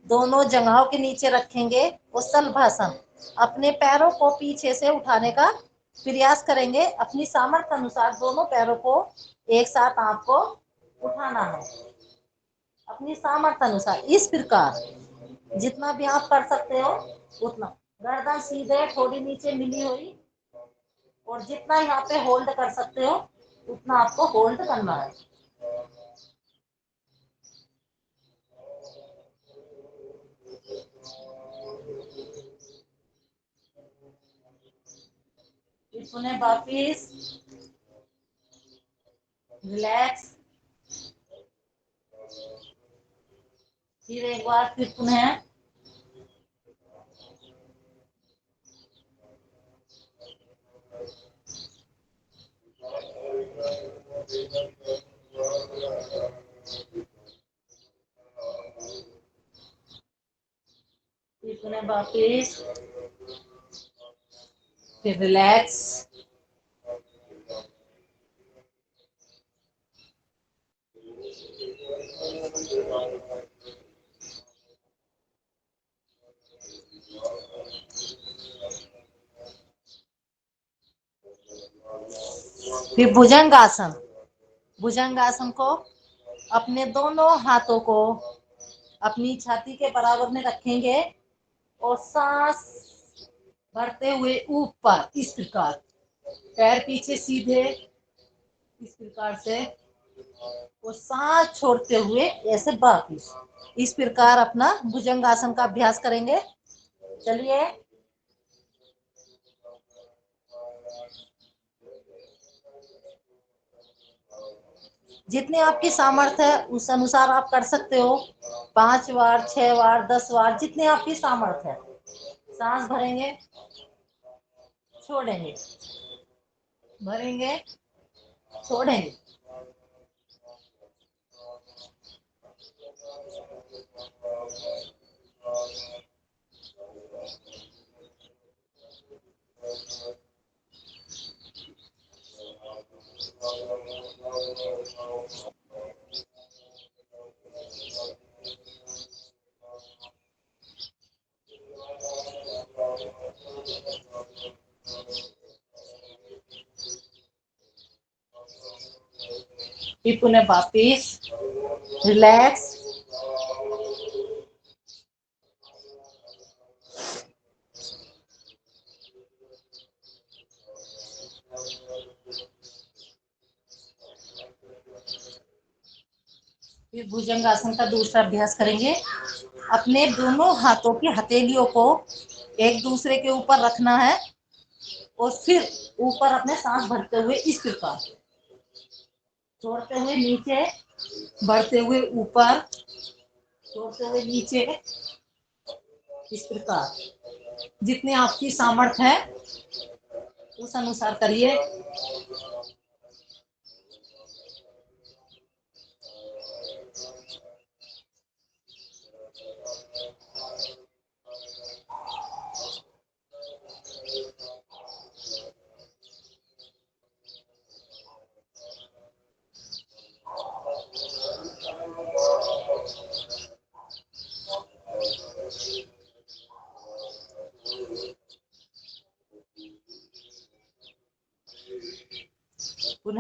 दोनों जंघों के नीचे रखेंगे और सलभासन। अपने पैरों को पीछे से उठाने का प्रयास करेंगे। अपनी सामर्थ्य अनुसार दोनों पैरों को एक साथ आपको उठाना है, अपनी सामर्थ्य अनुसार। इस प्रकार जितना भी आप कर सकते हो उतना। गर्दन सीधे, थोड़ी नीचे मिली हुई, और जितना यहाँ पे होल्ड कर सकते हो उतना आपको होल्ड करना है। फिर पुनः वापिस रिलैक्स। फिर एक बार, फिर पुनः फिर पुनः वापिस, फिर रिलैक्स। फिर भुजंगासन। भुजंगासन को अपने दोनों हाथों को अपनी छाती के बराबर में रखेंगे और सांस भरते हुए ऊपर, इस प्रकार पैर पीछे सीधे, इस प्रकार से, और सांस छोड़ते हुए ऐसे वापिस। इस प्रकार अपना भुजंगासन का अभ्यास करेंगे। चलिए। जितने आपकी सामर्थ्य है उस अनुसार आप कर सकते हो। 5 बार, 6 बार, 10 बार, जितने आपकी सामर्थ्य है। सांस भरेंगे, छोड़ेंगे, भरेंगे, छोड़ेंगे। फिर पुनः वापिस रिलैक्स। फिर भुजंगासन का दूसरा अभ्यास करेंगे। अपने दोनों हाथों की हथेलियों को एक दूसरे के ऊपर रखना है और फिर ऊपर अपने सांस भरते हुए इस प्रकार, छोड़ते हुए नीचे, बढ़ते हुए ऊपर, छोड़ते हुए नीचे, इस प्रकार। जितनी आपकी सामर्थ्य है उस अनुसार करिए।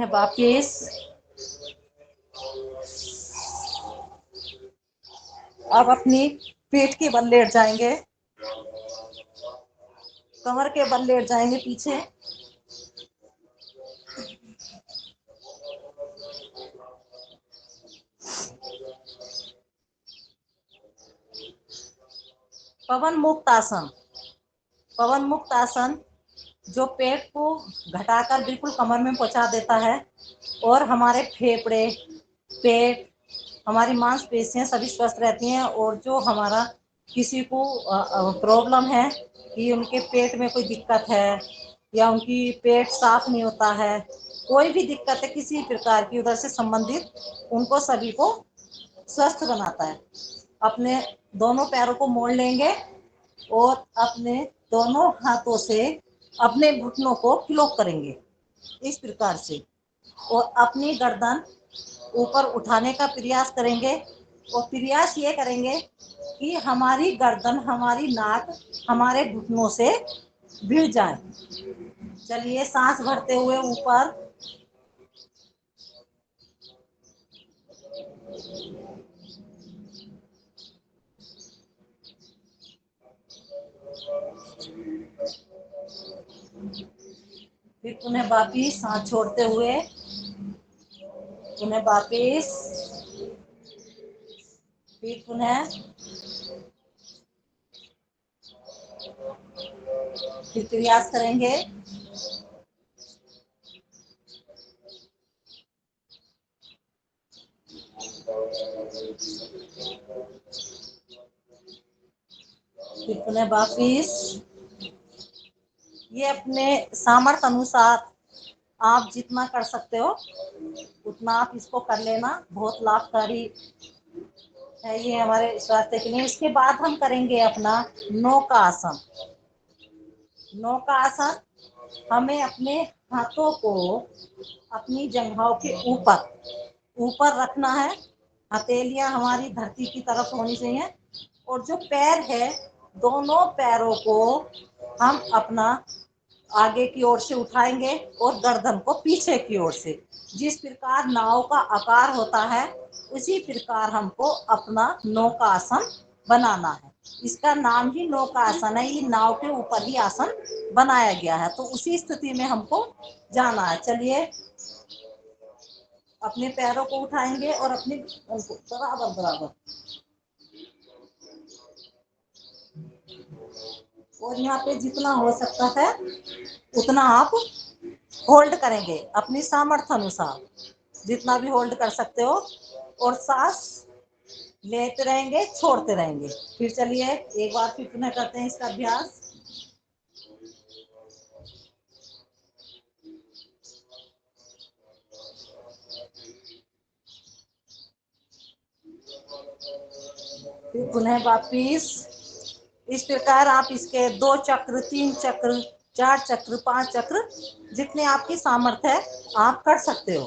पुनः वापिस। अब अपनी पीठ के बल लेट जाएंगे, कमर के बल लेट जाएंगे पीछे। पवन मुक्त आसन। पवन मुक्त आसन जो पेट को घटाकर बिल्कुल कमर में पहुंचा देता है और हमारे फेफड़े, पेट, हमारी मांसपेशियां सभी स्वस्थ रहती हैं। और जो हमारा किसी को प्रॉब्लम है कि उनके पेट में कोई दिक्कत है या उनकी पेट साफ नहीं होता है, कोई भी दिक्कत है किसी प्रकार की उधर से संबंधित, उनको सभी को स्वस्थ बनाता है। अपने दोनों पैरों को मोड़ लेंगे और अपने दोनों हाथों से अपने घुटनों को क्लॉक करेंगे इस प्रकार से, और अपनी गर्दन ऊपर उठाने का प्रयास करेंगे। और प्रयास ये करेंगे कि हमारी गर्दन, हमारी नाक हमारे घुटनों से भिड़ जाए। चलिए, सांस भरते हुए ऊपर, फिर पुनः वापिस सांस छोड़ते हुए, पुनः वापिस, फिर पुनः, फिर प्रयास करेंगे। फिर पुनः वापिस। ये अपने सामर्थ्य अनुसार आप जितना कर सकते हो उतना आप इसको कर लेना, बहुत लाभकारी है ये हमारे स्वास्थ्य के लिए। इसके बाद हम करेंगे अपना नौका आसन। नौका आसन हमें अपने हाथों को अपनी जंघाओं के ऊपर रखना है। हथेलियां हमारी धरती की तरफ होनी चाहिए और जो पैर है, दोनों पैरों को हम अपना आगे की ओर से उठाएंगे और गर्दन को पीछे की ओर से। जिस प्रकार नाव का आकार होता है उसी प्रकार हमको अपना नौका आसन बनाना है। इसका नाम ही नौका आसन है, ये नाव के ऊपर ही आसन बनाया गया है, तो उसी स्थिति में हमको जाना है। चलिए, अपने पैरों को उठाएंगे और अपने बराबर बराबर, और यहाँ पे जितना हो सकता है उतना आप होल्ड करेंगे अपनी सामर्थ्य अनुसार, जितना भी होल्ड कर सकते हो, और सांस लेते रहेंगे, छोड़ते रहेंगे। फिर चलिए एक बार फिर पुनः करते हैं इसका अभ्यास। फिर पुनः वापिस। इस प्रकार आप इसके 2 चक्र, 3 चक्र, 4 चक्र, 5 चक्र, जितने आपकी सामर्थ्य है आप कर सकते हो।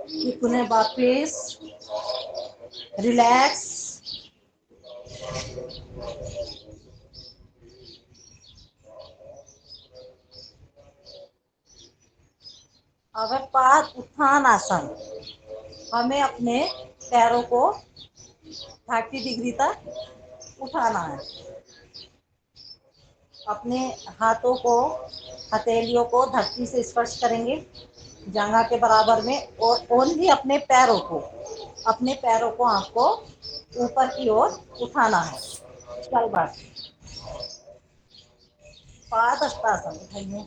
फिर पुनः वापिस, रिलैक्स। अगर पाद उत्थान आसन, हमें अपने पैरों को 30 डिग्री तक उठाना है। अपने हाथों को, हथेलियों को धरती से स्पर्श करेंगे जांघा के बराबर में, और ओनली अपने पैरों को आपको ऊपर की ओर उठाना है। चल बात, पाद हस्तासन उठाइए।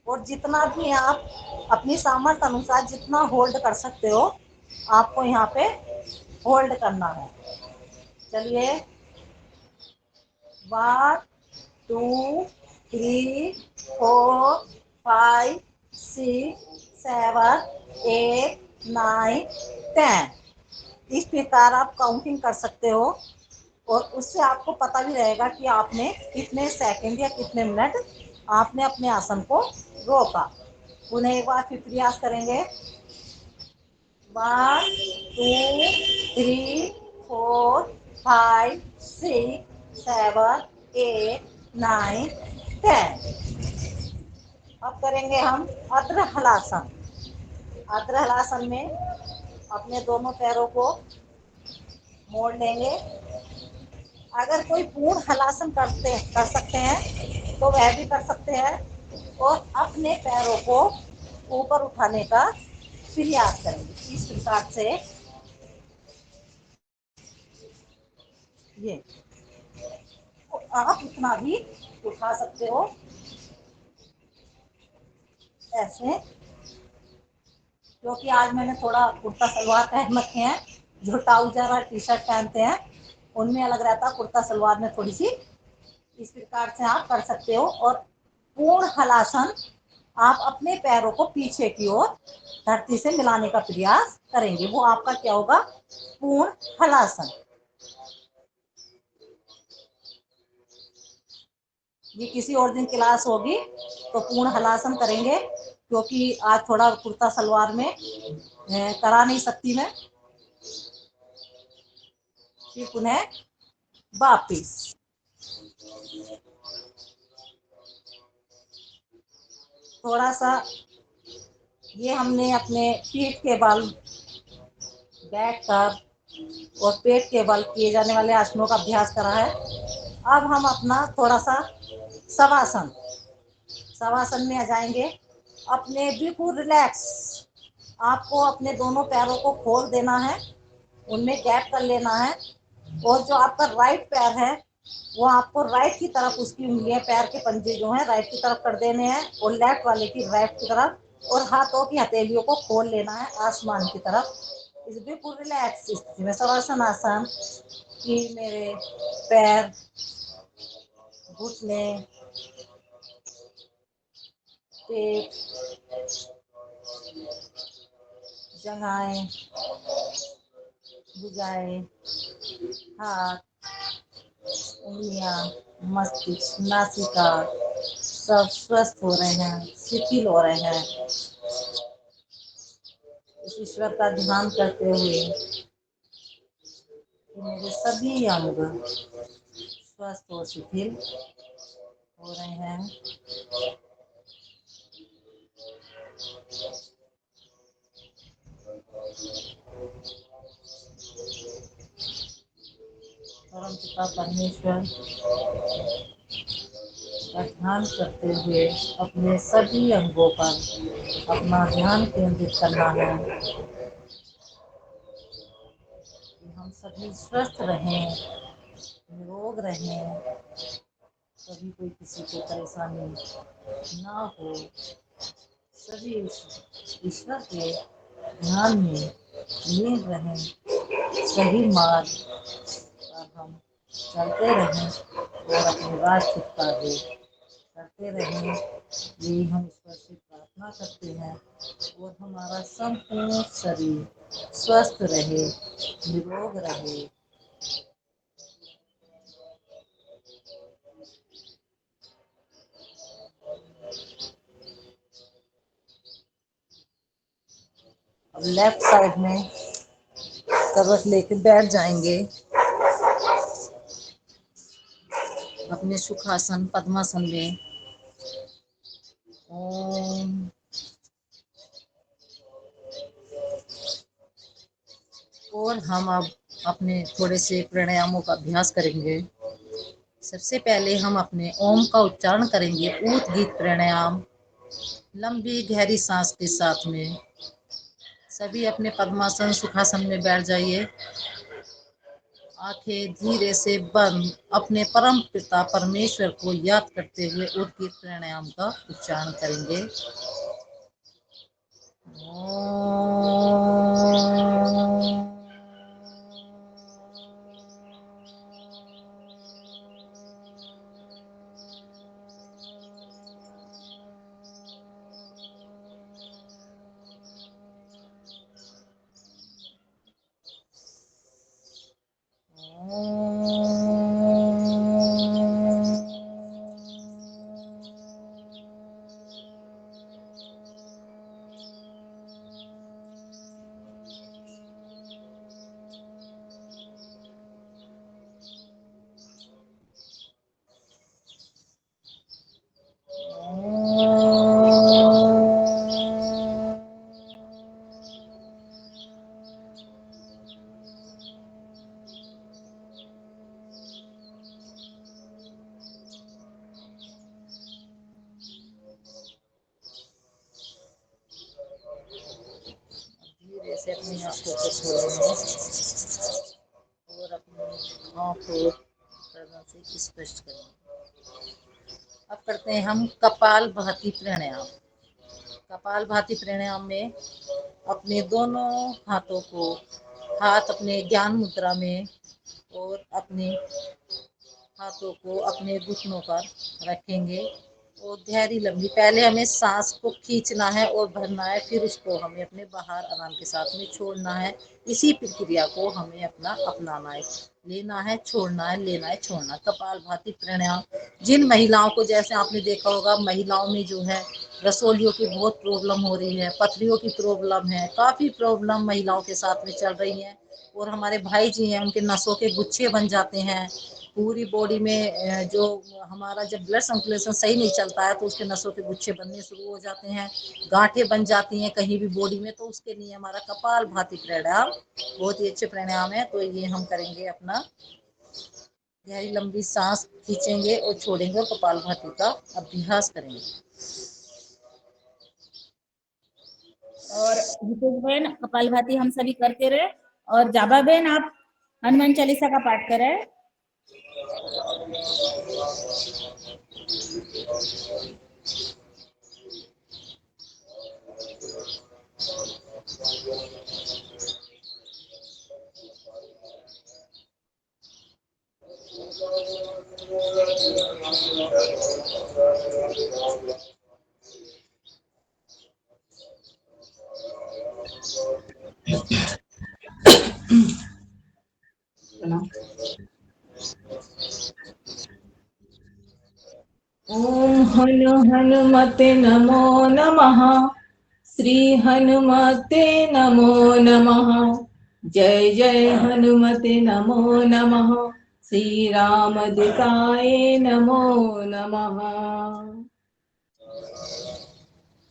और जितना भी आप अपनी सामर्थ्य अनुसार जितना होल्ड कर सकते हो आपको यहाँ पे होल्ड करना है। चलिए, 1 2 3 4 5 6 7 8 9 10, इस प्रकार आप काउंटिंग कर सकते हो और उससे आपको पता भी रहेगा कि आपने कितने सेकंड या कितने मिनट आपने अपने आसन को रोका। पुनः एक बार फिर प्रयास करेंगे। 1 2 3 4 5 6 7 8 9 10। अब करेंगे हम अद्र हलासन। अद्र हलासन में अपने दोनों पैरों को मोड़ लेंगे। अगर कोई पूर्ण हलासन कर सकते हैं तो वह भी कर सकते हैं और अपने पैरों को ऊपर उठाने का प्रयास करेंगे इस प्रकार से। ये आप इतना भी उठा सकते हो ऐसे, क्योंकि आज मैंने थोड़ा कुर्ता सलवार पहन रखे हैं। जो ट्राउजर और टी शर्ट पहनते हैं उनमें अलग रहता, कुर्ता सलवार में थोड़ी सी। इस प्रकार से आप कर सकते हो। और पूर्ण हलासन आप अपने पैरों को पीछे की ओर धरती से मिलाने का प्रयास करेंगे। वो आपका क्या होगा? पूर्ण हलासन। ये किसी और दिन क्लास होगी तो पूर्ण हलासन करेंगे, क्योंकि आज थोड़ा कुर्ता सलवार में करा नहीं सकती मैं। फिर पुनः वापिस। थोड़ा सा ये हमने अपने पीठ के बल बैठकर और पेट के बल किए जाने वाले आसनों का अभ्यास करा है। अब हम अपना थोड़ा सा शवासन, शवासन में आ जाएंगे। अपने बिल्कुल रिलैक्स, आपको अपने दोनों पैरों को खोल देना है, उनमें गैप कर लेना है। और जो आपका राइट पैर है वो आपको राइट की तरफ, उसकी उंगलियां, पैर के पंजे जो हैं राइट की तरफ कर देने हैं और लेफ्ट वाले की राइट की तरफ। और हाथों की हथेलियों को खोल लेना है आसमान की तरफ। इस बिल्कुल रिलैक्स स्थिति में शवासन आसन कि मेरे पैर, घुटने, पेट, जंघाएं, भुजाएं, हाथ, उंगलियां, मस्तिष्क, नासिका सब स्वस्थ हो रहे हैं, शिथिल हो रहे हैं। इस ईश्वर का ध्यान करते हुए कि मेरे सभी अंग स्वस्थ और शिथिल हो रहे हैं। परम पिता परमेश्वर का ध्यान करते हुए अपने सभी अंगों पर अपना ध्यान केंद्रित करना है कि हम सभी स्वस्थ रहें, निरोग रहें, कभी कोई किसी को परेशानी ना हो। सभी ईश्वर के ध्यान में लीन रहें, सही मार्ग पर हम चलते रहें और अपने राष्ट्र कार्य करते रहें। यही हम ईश्वर से प्रार्थना करते हैं और हमारा संपूर्ण शरीर स्वस्थ रहे, निरोग रहे। अब लेफ्ट साइड में करवट लेके बैठ जाएंगे अपने सुखासन पद्मासन में। ओम। और हम अब अपने थोड़े से प्राणायामों का अभ्यास करेंगे। सबसे पहले हम अपने ओम का उच्चारण करेंगे, ऊत गीत प्राणायाम, लंबी गहरी सांस के साथ में। सभी अपने पद्मासन सुखासन में बैठ जाइए, आंखें धीरे से बंद, अपने परम पिता परमेश्वर को याद करते हुए उद्गीत प्राणायाम का उच्चारण करेंगे। से अपनी आंखों को खोलेंगे और अपनी आँख को गर्दन से स्पष्ट करेंगे। अब करते हैं हम कपाल भाती प्राणायाम। कपाल भाती प्राणायाम में अपने दोनों हाथों को, हाथ अपने ज्ञान मुद्रा में और अपने हाथों को अपने घुटनों पर रखेंगे और गहरी लंबी, पहले हमें सांस को खींचना है और भरना है, फिर उसको हमें अपने बाहर आराम के साथ में छोड़ना है। इसी प्रक्रिया को हमें अपनाना है, लेना है, छोड़ना है, लेना है, छोड़ना। कपाल भाती प्राणायाम जिन महिलाओं को, जैसे आपने देखा होगा, महिलाओं में जो है रसोलियों की बहुत प्रॉब्लम हो रही है, पथरियों की प्रॉब्लम है, काफी प्रॉब्लम महिलाओं के साथ में चल रही है। और हमारे भाई जी हैं, उनके नसों के गुच्छे बन जाते हैं पूरी बॉडी में। जो हमारा जब ब्लड सर्कुलेशन सही नहीं चलता है तो उसके नसों के गुच्छे बनने शुरू हो जाते हैं, गांठें बन जाती हैं कहीं भी बॉडी में। तो उसके लिए हमारा कपाल भाती प्राणायाम बहुत ही अच्छे प्राणायाम है। तो ये हम करेंगे, अपना गहरी लंबी सांस खींचेंगे और छोड़ेंगे और कपाल भाती का अभ्यास करेंगे। और हितेश बहन कपाल भाती हम सभी करते रहे। और जाबा बहन आप हनुमान चालीसा का पाठ करें। ओम हनुमते नमो नमः। श्री हनुमते नमो नमः। जय जय हनुमते नमो नमः। श्री रामदूताय नमो नमः।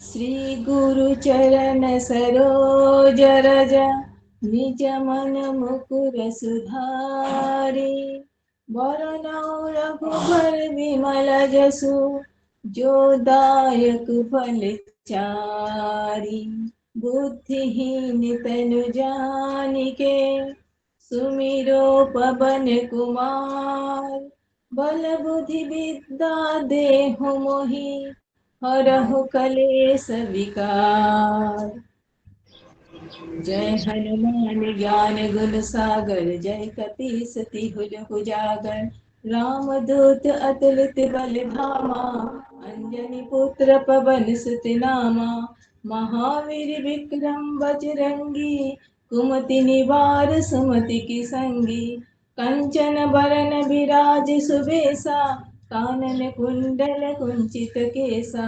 श्री गुरु चरण सरोज रज निज मन मुकुर सुधारी। वरनौ रघुबर विमल जसु जो दायक फल चारि। बुद्धिहीन तनु जानिके सुमिरो पवन कुमार। बल बुद्धि विद्या देहु मोहि हरहु कलेश विकार। जय हनुमान ज्ञान गुण सागर जय कपीस तिहुँ उजागर। राम दूत अतुलित बल धामा अंजनी पुत्र पवन सुत नामा। महावीर विक्रम बजरंगी कुमति निवार सुमति की संगी। कंचन बरन विराज सुबेसा कानन कुंडल कुंचित केसा।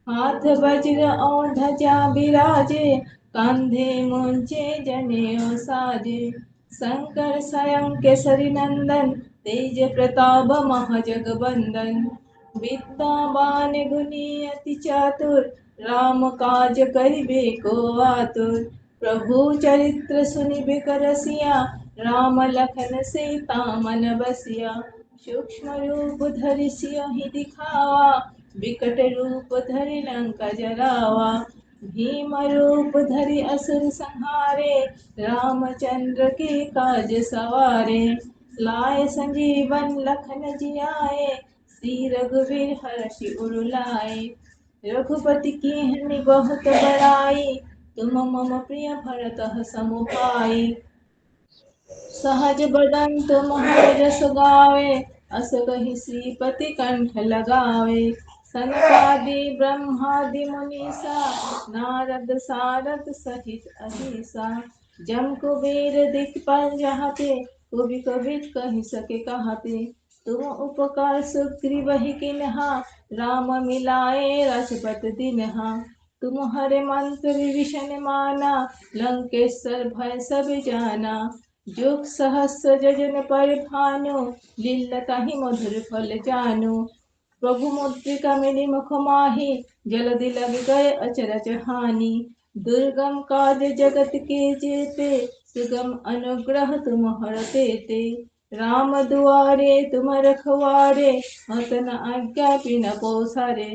हाथ वज्र और ध्वजा विराजे कांधे मुंचे जनेऊ साजे। शंकर स्वयं केसरी नंदन तेज प्रताप महाजगबंदन। विद्यावान गुणी अति चातुर राम काज करिबे को आतुर। प्रभु चरित्र सुनिबे रसिया राम लखन सीता मन बसिया। सूक्ष्म रूप धरि सियहि दिखावा विकट रूप धरि लंका जरावा। भीम रूप धरि असुर संहारे रामचंद्र के काज सवारे। लाए संजीवन लखन जियाए श्री रघुवीर हर्षि उर लाए। रघुपति कीन्ही बहुत बड़ाई तुम मम प्रिय भरत सम भाई। सहज बदन तुम्हारे जस गावे अस कहि श्रीपति कंठ लगावे। सनकादि ब्रह्मादि मुनीसा नारद सारद सहित अहिसा। जम कुबेर दिखपाल जहाते कवि कवित कहि सके कहते। तुम उपकार सुग्रीवहि किन्हा राम मिलाए रघुपति दीन्हा। तुम्हारे मंत्र विभीषण माना लंकेश्वर भय सब जाना। जुग सहस्र जजन पर भानु लील्ला ताहि मधुर फल जानु। प्रभु मुद्रिका मिली मुख माहि जलधि लग गए अचरज हानि। दुर्गम काज जगत के जेते सुगम अनुग्रह तुम्हारा तेते। राम दुआरे तुम रखवारे हत न आज्ञा बिन पौसारे।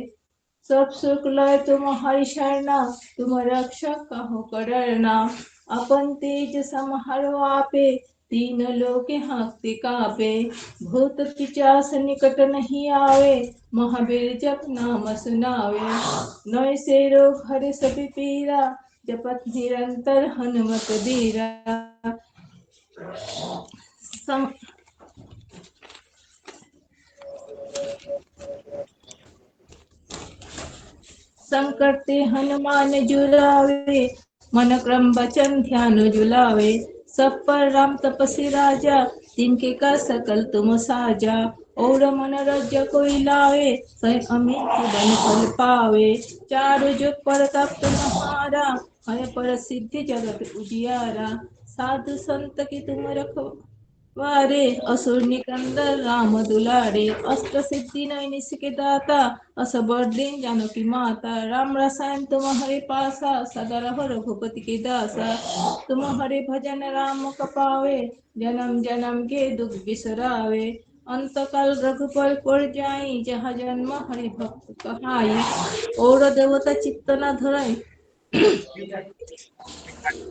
सब सुख लय तुम्हारी शरणा, तुम रक्षक कहो कर डरना। अपन तेज समारो आपे, तीन लोके हाँकते कापे। भूत पिशाच निकट नहीं आवे, महावीर जप नाम सुनावे। नय से रोग हरे सब पीरा, जपत निरंतर हनुमत बीरा। सम- संकट ते हनुमान जुलावे, मन क्रम बचन ध्यान जुलावे। सब पर राम तपस्वी राजा, तिनके का सकल तुम साजा। और मन रज्य कोई लावे, सै अमित बन फल पावे। चारु जुग परताप तुम्हारा, है प्रसिद्धि जगत उजियारा। साधु संत की तुम रखवारे, असुर निकंदन राम दुलारे। अष्ट सिद्धि नय निसके दाता, असबर दिन जानकी माता। राम रसायन तुम्हारे पासा, सदा रहो रघुपति के दासा। तुम्हारे भजन राम कपावे, जन्म जन्म के दुख बिसरावे। अंत काल रघुपर पुर जाई, जहाँ जन्म हरि भक्त कहाई। और देवता चित्त न धरई,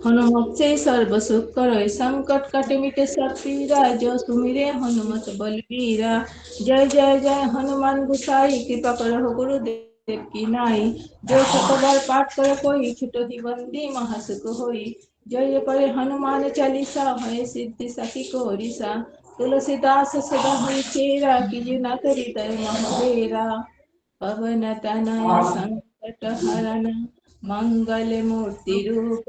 हनुमत से सर्व सुख करई। संकट कटे मिटे सब पीरा, जो सुमिरे हनुमत बलबीरा। जय जय जय हनुमान गोसाई, कृपा करो गुरुदेव की नाई। जो सत बार पाठ करे कोई, छुटहि बंदी महासुख होई। जय करे हनुमान चालीसा, है सिद्धि सखी कोरिसा। तुलसीदास सदा हरिचेरा, कीजिए ना करी तर महाडेरा। पवन तनय संकट हरन, मंगल मूर्ति रूप।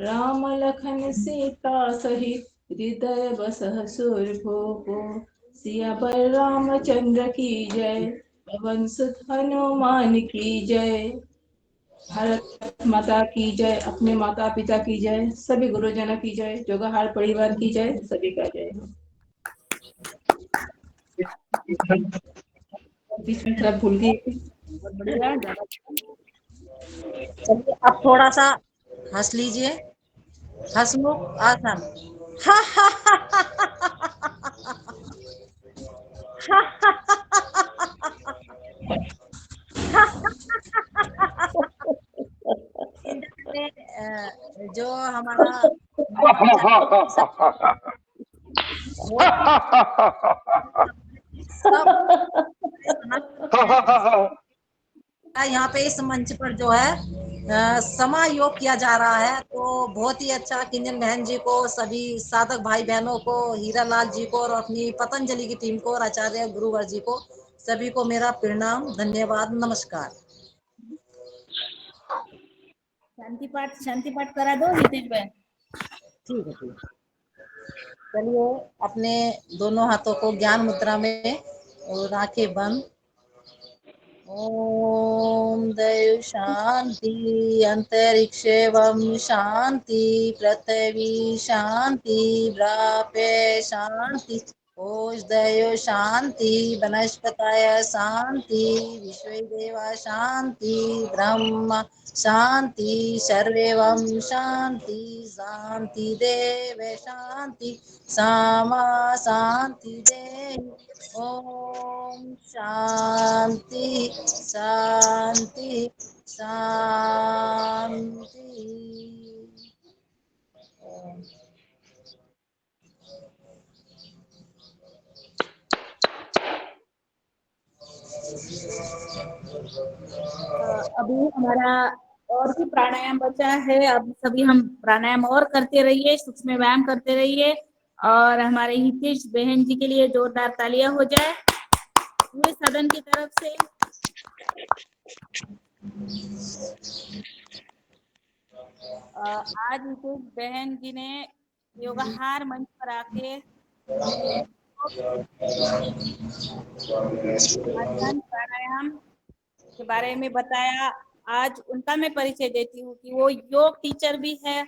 राम लखन सीता सहित, हृदय बसह सुरभूप। सियावर रामचंद्र की जय, पवन सुत हनुमान की जय। भारत माता की जय, अपने माता पिता की जय, सभी गुरुजनों की जय, जोगाहार परिवार की जय, सभी का जय हो। बीच में थोड़ा भूल गई थी। बहुत बढ़िया, ज्यादा चलिए अब थोड़ा सा हंस लीजिए, हंसमुख आसन। जो हमारा बहुत ही सब यहाँ पे इस मंच पर जो है समा योग किया जा रहा है, तो बहुत ही अच्छा किंजल बहन जी को, सभी साधक भाई बहनों को, हीरा लाल जी को और अपनी पतंजलि की टीम को और आचार्य गुरुवर जी को, सभी को मेरा प्रणाम, धन्यवाद, नमस्कार। शांति पाठ करा दो हितेश बहन। ठीक है, ठीक। चलिए अपने दोनों हाथों को ज्ञान मुद्रा में और आंखें बंद। ओम दैव शांति, अंतरिक्षेवम शांति, पृथ्वी शांति, व्यापे शांति। ओज दैव शांति, वनस्पतय शांति, विश्वदेवा शांति, ब्रह्म शांति, सर्वेवम शांति, शांति देव शांति, सामा शांति देव। ओम शांति शांति शांति। अभी हमारा और भी प्राणायाम बचा है, अब सभी हम प्राणायाम और करते रहिए, सूक्ष्म व्यायाम करते रहिए। और हमारे हितेश बहन जी के लिए जोरदार तालियां हो जाए पूरे सदन की तरफ से। आज हितेश बहन जी ने योगाहार मंच पर आके आसन प्राणायाम के बारे में बताया। आज उनका मैं परिचय देती हूँ कि वो योग टीचर भी है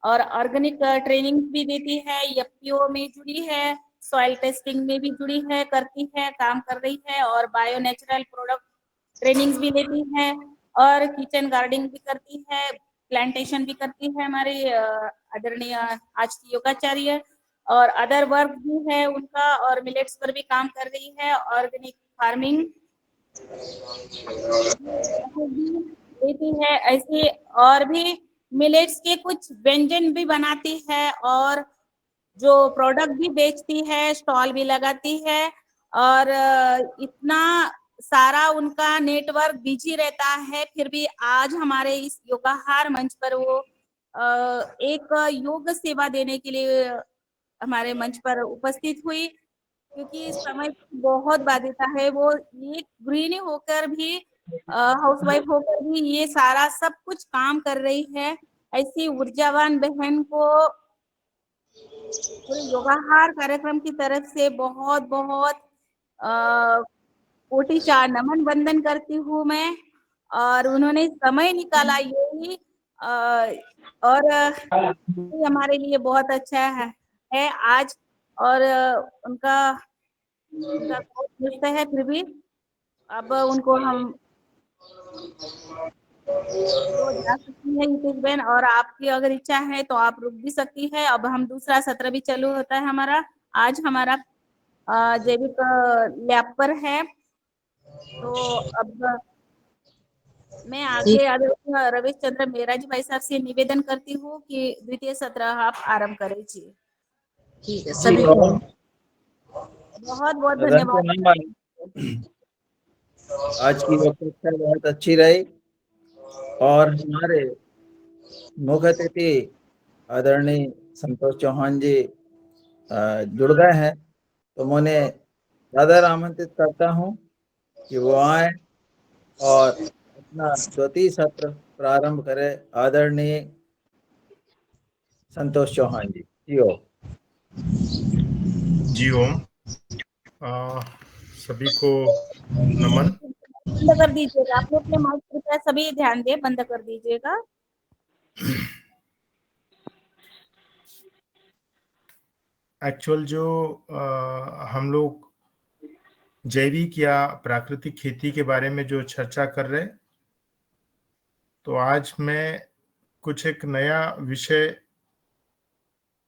और ऑर्गेनिक ट्रेनिंग भी देती है, एफपीओ में जुड़ी है, सॉइल टेस्टिंग में भी जुड़ी है, करती है, काम कर रही है, और बायो नेचुरल प्रोडक्ट ट्रेनिंग्स भी लेती है, और किचन गार्डनिंग भी करती है, प्लांटेशन भी करती है हमारी आदरणीय आज की योगाचार्य। और अदर वर्क भी है उनका, और मिलेट्स पर भी काम कर रही है, ऑर्गेनिक फार्मिंग देती है, ऐसे और भी मिलेट्स के कुछ व्यंजन भी बनाती है और जो प्रोडक्ट भी बेचती है, स्टॉल भी लगाती है और इतना सारा उनका नेटवर्क बिजी रहता है, फिर भी आज हमारे इस योगाहार मंच पर वो एक योग सेवा देने के लिए हमारे मंच पर उपस्थित हुई, क्योंकि समय की बहुत बाध्यता है। वो एक गृहिणी होकर भी, हाउसवाइफ होकर भी ये सारा सब कुछ काम कर रही है। ऐसी ऊर्जावान बहन को पूरे योगाहार कार्यक्रम की तरफ से बहुत बहुत कोटि चार नमन वंदन करती हूँ मैं। और उन्होंने समय निकाला यही और ये हमारे लिए बहुत अच्छा है आज। और उनका बहुत दुष्ट है, फिर भी अब उनको हम तो जा सकती है हितेश बहन, और आपकी अगर इच्छा है तो आप रुक भी सकती है। अब हम दूसरा सत्र भी चालू होता है हमारा। आज हमारा जैविक लैब पर है, तो अब मैं आगे रविश चंद्र मेहराजी भाई साहब से निवेदन करती हूँ कि द्वितीय सत्र आप आरंभ करें जी। ठीक है, सभी को बहुत बहुत सदन को धन्यवाद। आज की वक्तव्य बहुत अच्छी रही और हमारे मुख्य अतिथि आदरणीय संतोष चौहान जी जुड़ गए हैं, तो मैं उन्हें ज़्यादा आमंत्रित करता हूं कि वो आए और अपना द्वितीय सत्र प्रारंभ करें। आदरणीय संतोष चौहान जी, जी ओम। सभी को नमन। बंद कर दीजिएगा, आप लोग अपने माइक कृपया सभी ध्यान दें, बंद कर दीजिएगा। एक्चुअल जो हम लोग जैविक या प्राकृतिक खेती के बारे में जो चर्चा कर रहे, तो आज मैं कुछ एक नया विषय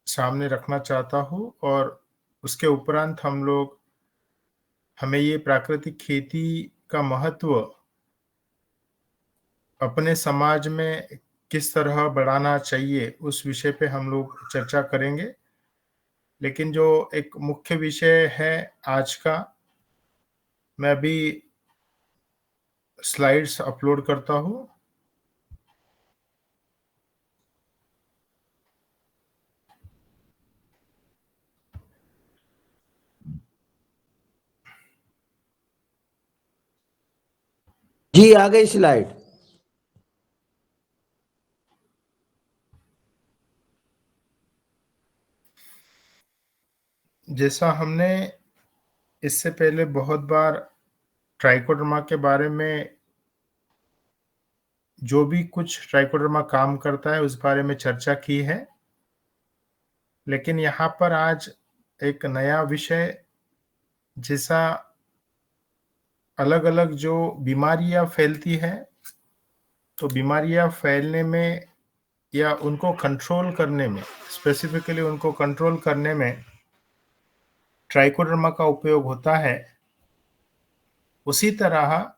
सामने रखना चाहता हूँ और उसके उपरांत हमें ये प्राकृतिक खेती का महत्व अपने समाज में किस तरह बढ़ाना चाहिए उस विषय पे हम लोग चर्चा करेंगे। लेकिन जो एक मुख्य विषय है आज का, मैं अभी स्लाइड्स अपलोड करता हूँ। जी आ गई स्लाइड। जैसा हमने इससे पहले बहुत बार ट्राइकोडर्मा के बारे में, जो भी कुछ ट्राइकोडर्मा काम करता है उस बारे में चर्चा की है, लेकिन यहाँ पर आज एक नया विषय, जैसा अलग अलग जो बीमारियां फैलती है, तो बीमारियां फैलने में या उनको कंट्रोल करने में, स्पेसिफिकली उनको कंट्रोल करने में ट्राइकोडर्मा का उपयोग होता है। उसी तरह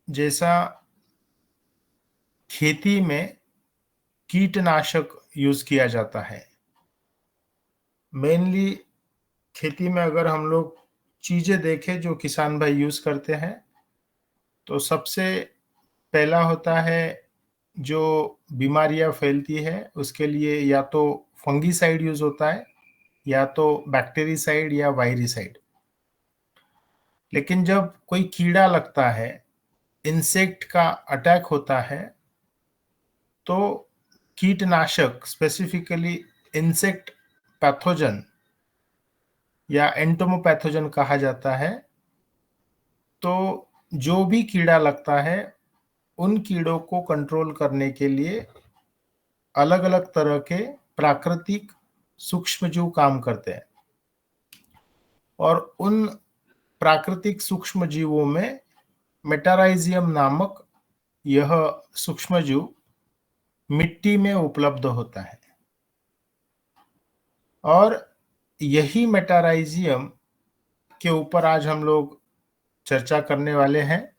जैसा खेती में कीटनाशक यूज किया जाता है, मेनली खेती में अगर हम लोग चीजें देखें जो किसान भाई यूज करते हैं, तो सबसे पहला होता है जो बीमारियां फैलती है उसके लिए या तो फंगीसाइड यूज होता है या तो बैक्टीरियासाइड या वायरिसाइड। लेकिन जब कोई कीड़ा लगता है, इंसेक्ट का अटैक होता है, तो कीटनाशक, स्पेसिफिकली इंसेक्ट पैथोजन या एंटोमोपैथोजन कहा जाता है, तो जो भी कीड़ा लगता है उन कीड़ों को कंट्रोल करने के लिए अलग अलग तरह के प्राकृतिक सूक्ष्मजीव काम करते हैं। और उन प्राकृतिक सूक्ष्मजीवों में मेटाराइजियम नामक यह सूक्ष्मजीव मिट्टी में उपलब्ध होता है, और यही मेटाराइजियम के ऊपर आज हम लोग चर्चा करने वाले हैं।